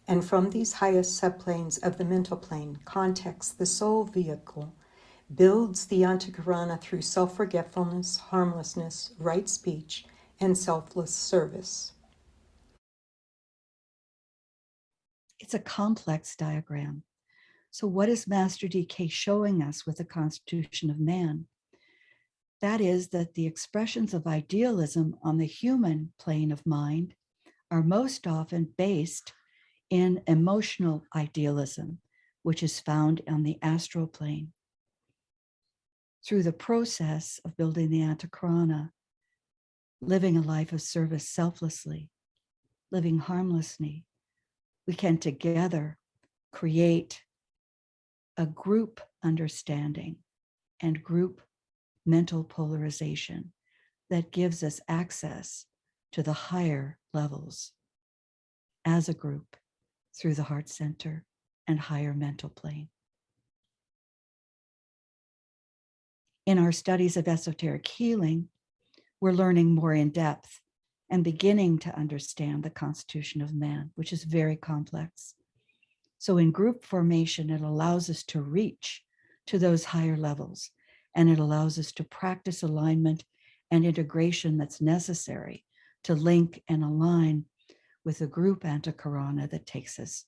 and from these highest subplanes of the mental plane, contacts the soul vehicle, builds the antakarana through self-forgetfulness, harmlessness, right speech, and selfless service. It's a complex diagram. So what is Master DK showing us with the constitution of man? That is that the expressions of idealism on the human plane of mind are most often based in emotional idealism, which is found on the astral plane. Through the process of building the antakarana, living a life of service selflessly, living harmlessly, we can together create a group understanding and group mental polarization that gives us access to the higher levels as a group through the heart center and higher mental plane. In our studies of esoteric healing, we're learning more in depth and beginning to understand the constitution of man, which is very complex. So in group formation, it allows us to reach to those higher levels, and it allows us to practice alignment and integration that's necessary to link and align with a group antakarana that takes us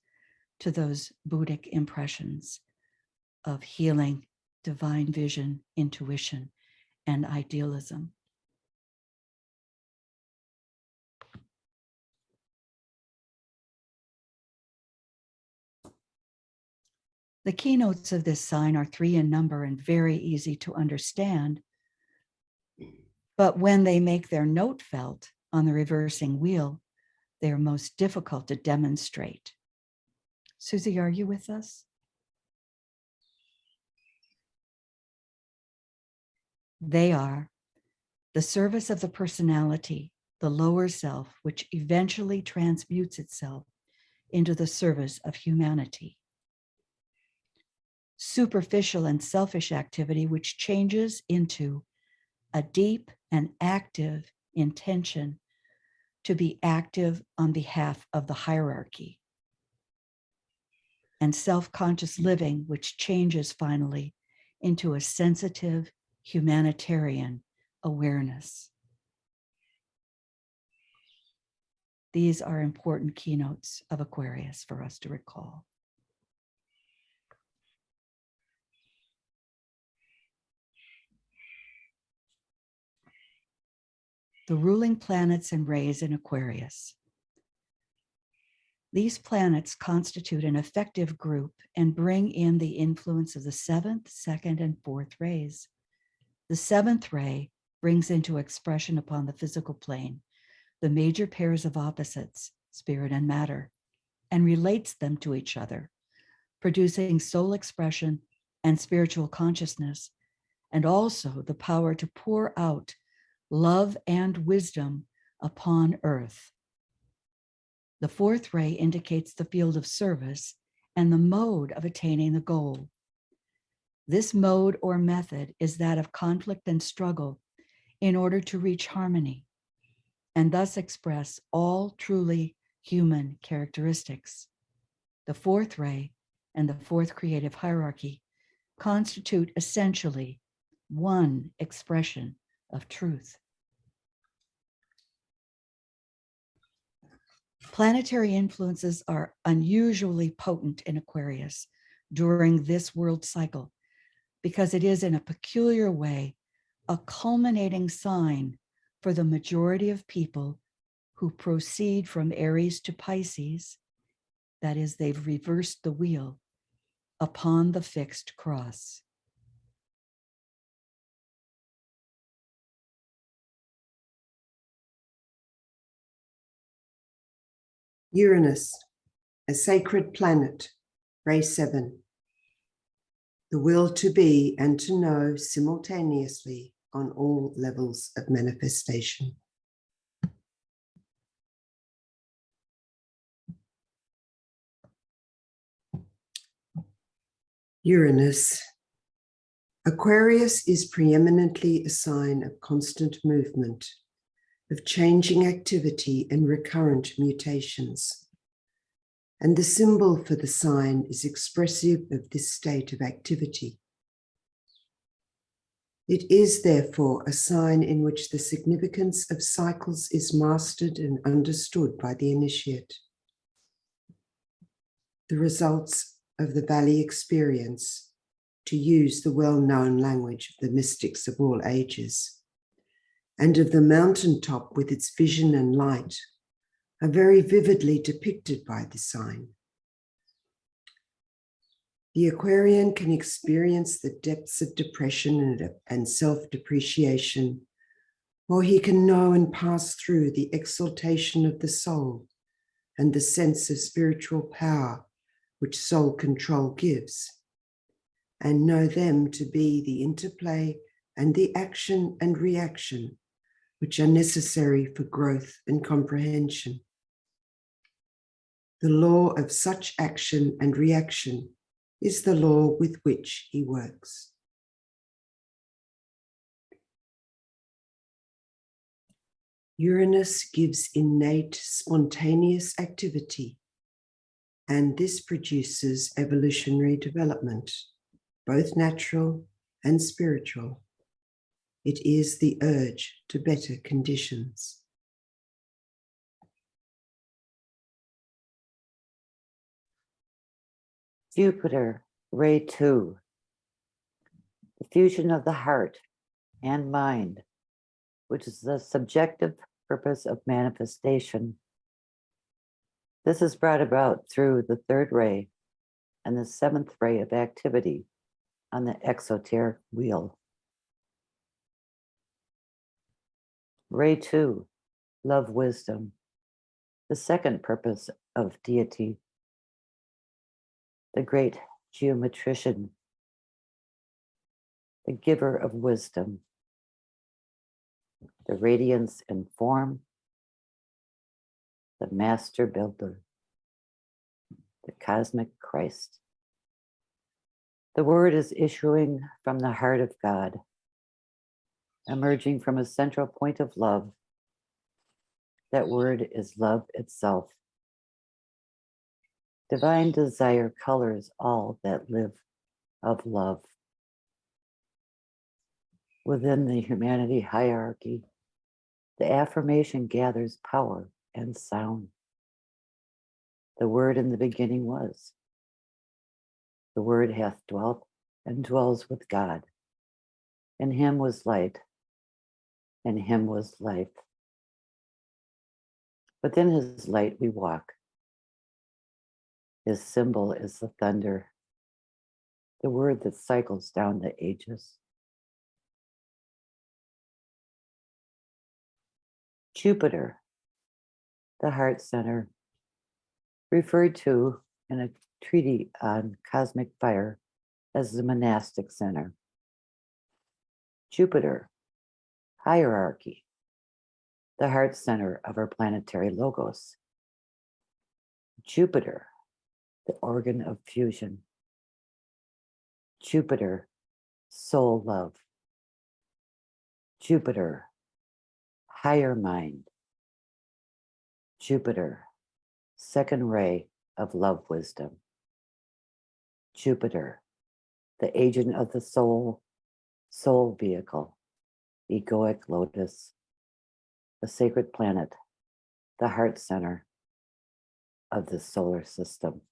to those Buddhic impressions of healing, divine vision, intuition, and idealism. The keynotes of this sign are 3 in number and very easy to understand. But when they make their note felt on the reversing wheel, they are most difficult to demonstrate. Susie, are you with us? They are the service of the personality, the lower self, which eventually transmutes itself into the service of humanity. Superficial and selfish activity, which changes into a deep and active intention to be active on behalf of the hierarchy. And self-conscious living, which changes finally into a sensitive humanitarian awareness. These are important keynotes of Aquarius for us to recall. The ruling planets and rays in Aquarius. These planets constitute an effective group and bring in the influence of the 7th, 2nd, and 4th rays. The 7th ray brings into expression upon the physical plane the major pairs of opposites, spirit and matter, and relates them to each other, producing soul expression and spiritual consciousness, and also the power to pour out love and wisdom upon earth. The 4th ray indicates the field of service and the mode of attaining the goal. This mode or method is that of conflict and struggle in order to reach harmony, and thus express all truly human characteristics. The 4th ray and the 4th creative hierarchy constitute essentially one expression of truth. Planetary influences are unusually potent in Aquarius during this world cycle because it is in a peculiar way a culminating sign for the majority of people who proceed from Aries to Pisces, that is, they've reversed the wheel upon the fixed cross. Uranus, a sacred planet, ray 7. The will to be and to know simultaneously on all levels of manifestation. Uranus. Aquarius is preeminently a sign of constant movement, of changing activity and recurrent mutations. And the symbol for the sign is expressive of this state of activity. It is therefore a sign in which the significance of cycles is mastered and understood by the initiate. The results of the valley experience, to use the well-known language of the mystics of all ages, and of the mountaintop with its vision and light, are very vividly depicted by the sign. The Aquarian can experience the depths of depression and self-depreciation, or he can know and pass through the exaltation of the soul and the sense of spiritual power which soul control gives, and know them to be the interplay and the action and reaction which are necessary for growth and comprehension. The law of such action and reaction is the law with which he works. Uranus gives innate spontaneous activity, and this produces evolutionary development, both natural and spiritual. It is the urge to better conditions. Jupiter, Ray 2, the fusion of the heart and mind, which is the subjective purpose of manifestation. This is brought about through the third ray and the seventh ray of activity on the exoteric wheel. Ray 2, love wisdom, the second purpose of deity, the great geometrician, the giver of wisdom, the radiance and form, the master builder, the cosmic Christ. The word is issuing from the heart of God, emerging from a central point of love. That word is love itself. Divine desire colors all that live of love. Within the humanity hierarchy, the affirmation gathers power and sound. The word in the beginning was. The word hath dwelt and dwells with God. In him was light, and him was life. Within his light we walk. His symbol is the thunder, the word that cycles down the ages. Jupiter, the heart center, referred to in a treaty on cosmic fire as the monastic center. Jupiter, hierarchy, the heart center of our planetary logos. Jupiter, the organ of fusion. Jupiter, soul love. Jupiter, higher mind. Jupiter, second ray of love wisdom. Jupiter, the agent of the soul, soul vehicle, egoic lotus, the sacred planet, the heart center of the solar system.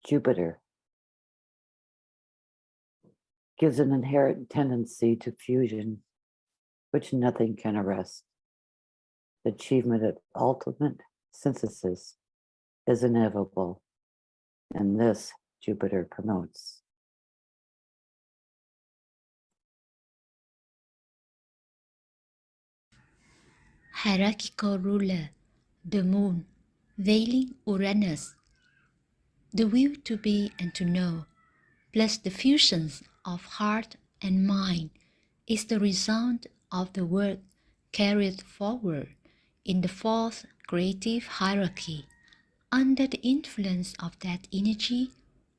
Jupiter gives an inherent tendency to fusion, which nothing can arrest. The achievement of ultimate synthesis is inevitable, and this Jupiter promotes. Hierarchical ruler, the moon, veiling Uranus, the will to be and to know, plus the fusions of heart and mind, is the result of the work carried forward in the fourth creative hierarchy under the influence of that energy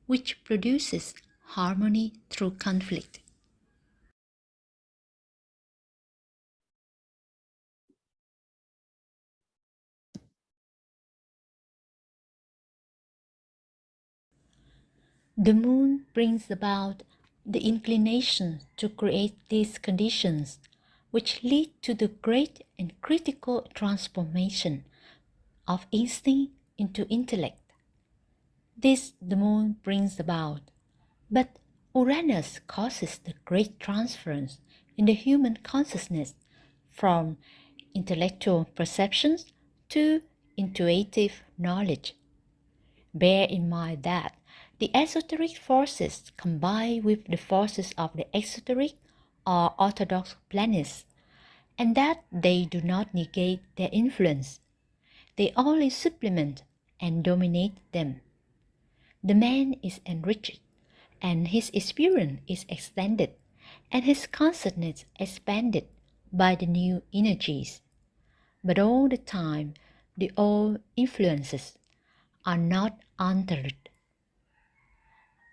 which produces harmony through conflict. The moon brings about the inclination to create these conditions, which lead to the great and critical transformation of instinct into intellect. This the moon brings about, but Uranus causes the great transference in the human consciousness from intellectual perceptions to intuitive knowledge. Bear in mind that the esoteric forces combine with the forces of the exoteric or orthodox planets, and that they do not negate their influence. They only supplement and dominate them. The man is enriched, and his experience is extended, and his consciousness expanded by the new energies. But all the time, the old influences are not altered.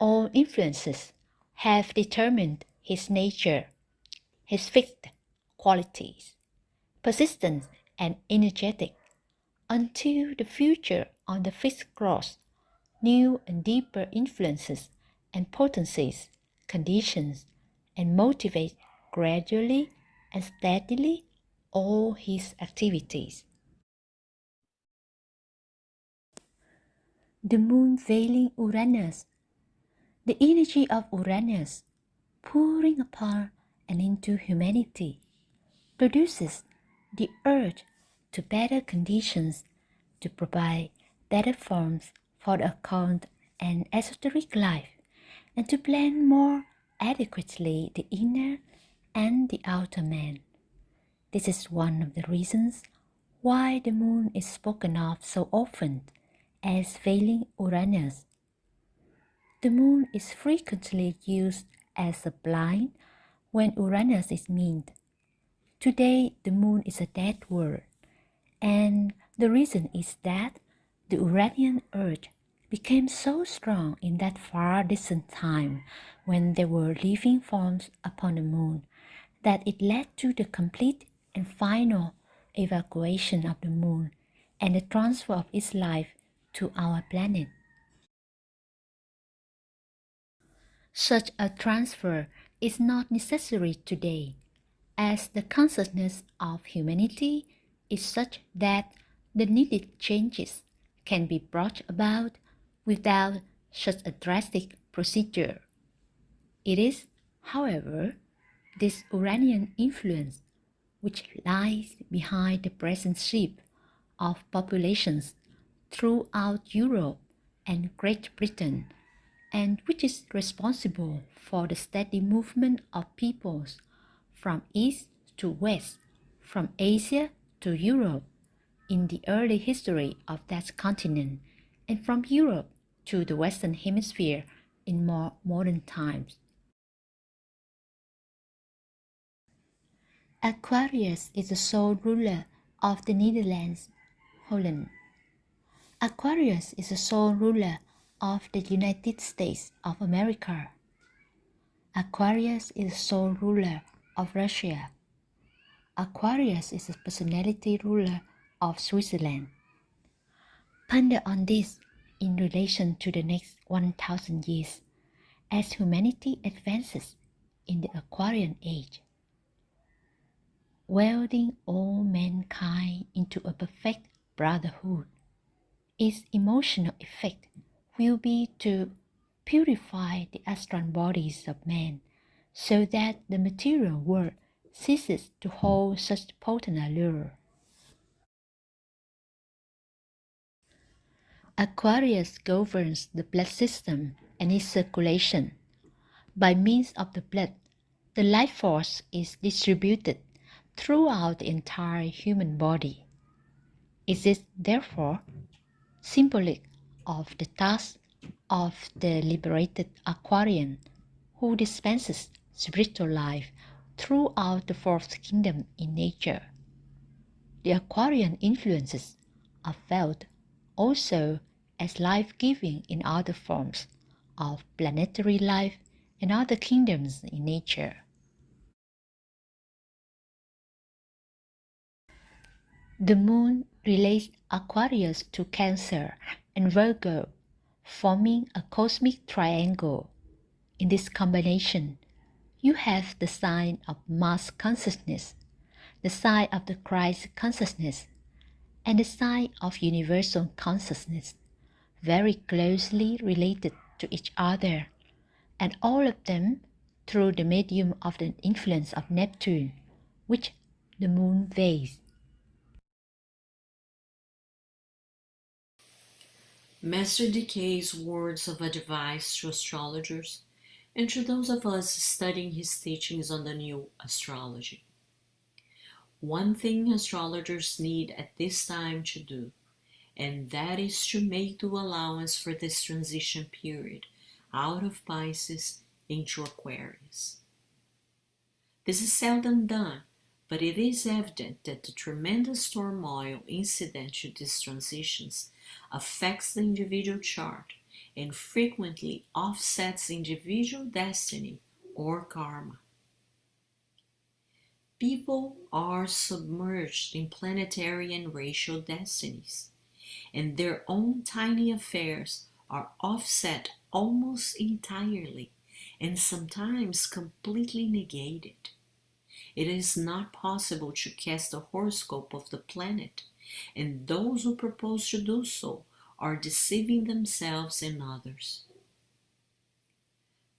All influences have determined his nature, his fixed qualities, persistent and energetic, until the future on the fifth cross, new and deeper influences and potencies, conditions, and motivate gradually and steadily all his activities. The moon veiling Uranus. The energy of Uranus, pouring upon and into humanity, produces the urge to better conditions, to provide better forms for the occult and esoteric life, and to blend more adequately the inner and the outer man. This is one of the reasons why the moon is spoken of so often as veiling Uranus. The moon is frequently used as a blind when Uranus is meant. Today, the moon is a dead word, and the reason is that the Uranian urge became so strong in that far distant time when there were living forms upon the moon that it led to the complete and final evacuation of the moon and the transfer of its life to our planet. Such a transfer is not necessary today, as the consciousness of humanity is such that the needed changes can be brought about without such a drastic procedure. It is, however, this Uranian influence which lies behind the present shift of populations throughout Europe and Great Britain, and which is responsible for the steady movement of peoples from east to west, from Asia to Europe in the early history of that continent, and from Europe to the Western Hemisphere in more modern times. Aquarius is the sole ruler of the Netherlands, Holland. Aquarius is the sole ruler of the United States of America. Aquarius is the sole ruler of Russia. Aquarius is the personality ruler of Switzerland. Ponder on this in relation to the next 1,000 years as humanity advances in the Aquarian age, welding all mankind into a perfect brotherhood. Its emotional effect will be to purify the astral bodies of men so that the material world ceases to hold such potent allure. Aquarius governs the blood system and its circulation. By means of the blood, the life force is distributed throughout the entire human body. It is therefore symbolic of the task of the liberated Aquarian who dispenses spiritual life throughout the fourth kingdom in nature. The Aquarian influences are felt also as life-giving in other forms of planetary life and other kingdoms in nature. The moon relates Aquarius to Cancer and Virgo, forming a cosmic triangle. In this combination, you have the sign of mass consciousness, the sign of the Christ consciousness, and the sign of universal consciousness, very closely related to each other, and all of them through the medium of the influence of Neptune, which the moon veils. Master DK's words of advice to astrologers and to those of us studying his teachings on the new astrology. One thing astrologers need at this time to do, and that is to make due allowance for this transition period out of Pisces into Aquarius. This is seldom done, but it is evident that the tremendous turmoil incident to these transitions affects the individual chart and frequently offsets individual destiny or karma. People are submerged in planetary and racial destinies, and their own tiny affairs are offset almost entirely and sometimes completely negated. It is not possible to cast a horoscope of the planet, and those who propose to do so are deceiving themselves and others.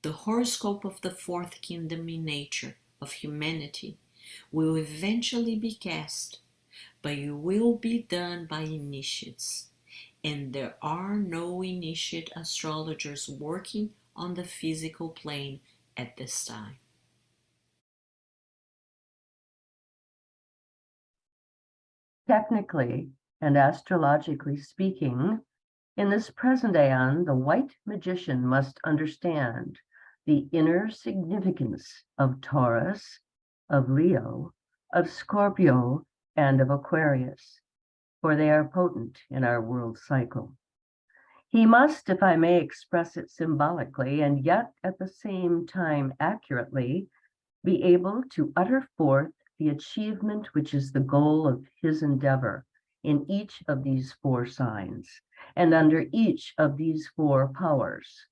The horoscope of the fourth kingdom in nature of humanity will eventually be cast, but it will be done by initiates, and there are no initiate astrologers working on the physical plane at this time. Technically and astrologically speaking, in this present aeon, the white magician must understand the inner significance of Taurus, of Leo, of Scorpio, and of Aquarius, for they are potent in our world cycle. He must, if I may express it symbolically, and yet at the same time accurately, be able to utter forth the achievement which is the goal of his endeavor in each of these four signs and under each of these four powers.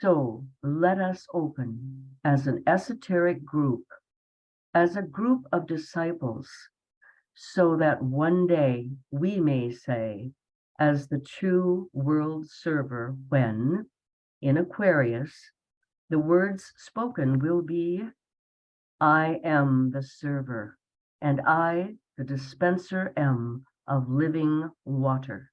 So let us open as an esoteric group, as a group of disciples, so that one day we may say, as the true world server, when in Aquarius, the words spoken will be, I am the server, and I, the dispenser, am of living water.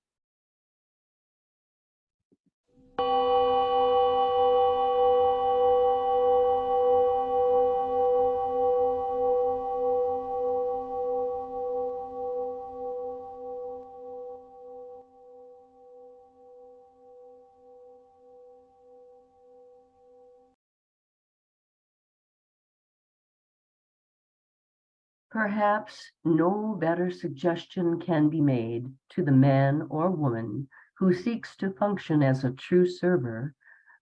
Perhaps no better suggestion can be made to the man or woman who seeks to function as a true server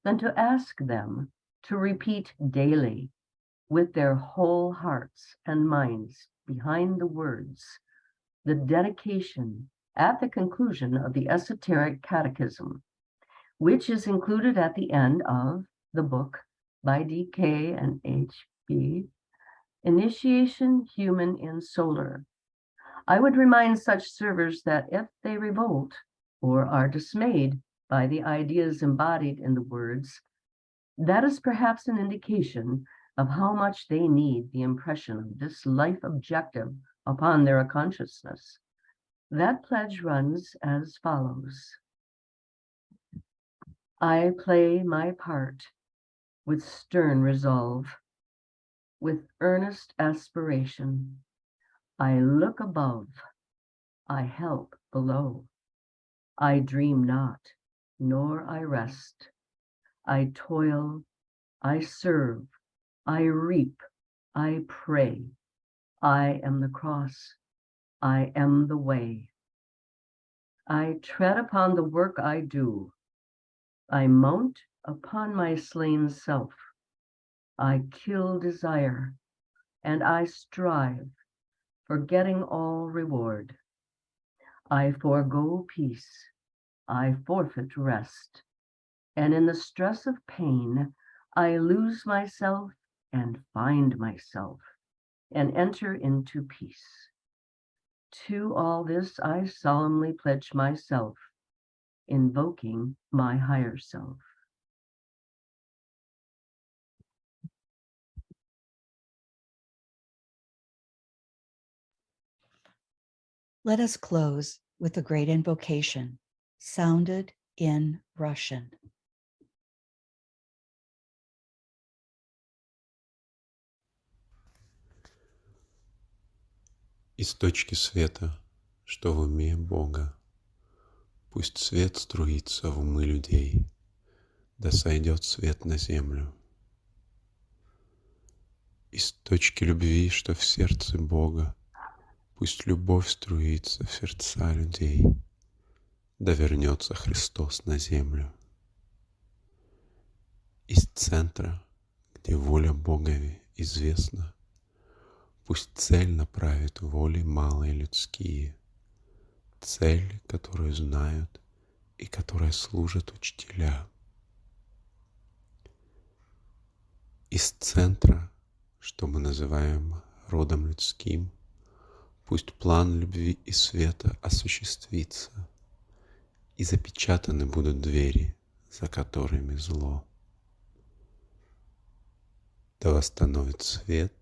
than to ask them to repeat daily with their whole hearts and minds behind the words, the dedication at the conclusion of the Esoteric Catechism, which is included at the end of the book by DK and HB, Initiation Human and Solar. I would remind such servers that if they revolt or are dismayed by the ideas embodied in the words, that is perhaps an indication of how much they need the impression of this life objective upon their consciousness. That pledge runs as follows. I play my part with stern resolve, with earnest aspiration. I look above, I help below. I dream not, nor I rest. I toil, I serve, I reap, I pray. I am the cross, I am the way. I tread upon the work I do. I mount upon my slain self. I kill desire, and I strive, forgetting all reward. I forego peace, I forfeit rest, and in the stress of pain, I lose myself and find myself, and enter into peace. To all this I solemnly pledge myself, invoking my higher self. Let us close with a great invocation, sounded in Russian. Источки света, что в уме Бога, пусть свет струится в умы людей, да сойдет свет на землю. Источки любви, что в сердце Бога, пусть любовь струится в сердца людей, да вернется Христос на землю. Из центра, где воля Бога известна, Пусть цель направит воли малые людские, цель, которую знают и которой служат учителя. Из центра, что мы называем родом людским, пусть план любви и света осуществится, и запечатаны будут двери, за которыми зло. Да восстановит свет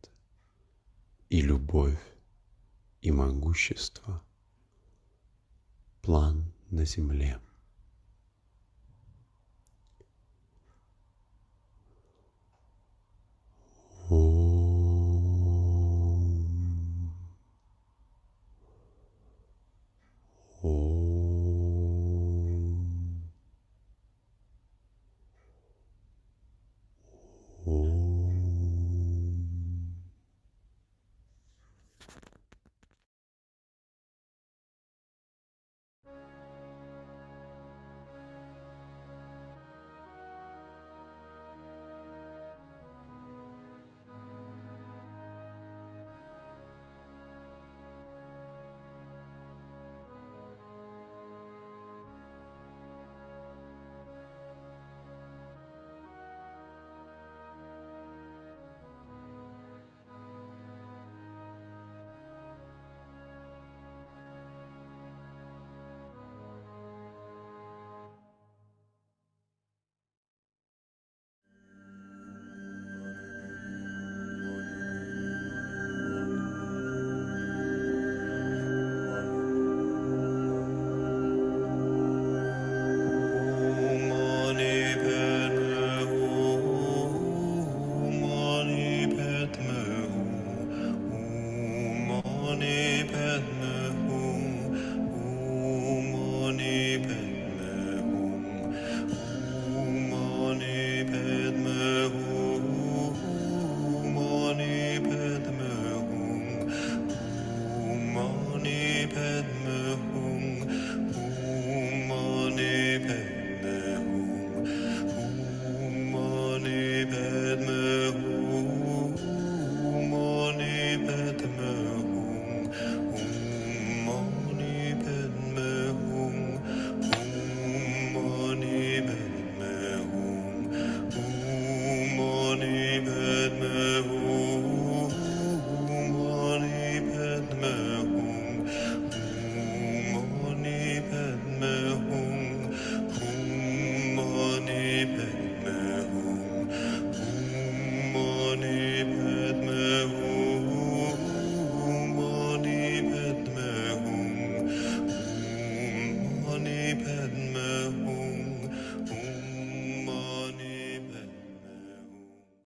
и любовь, и могущество план на земле.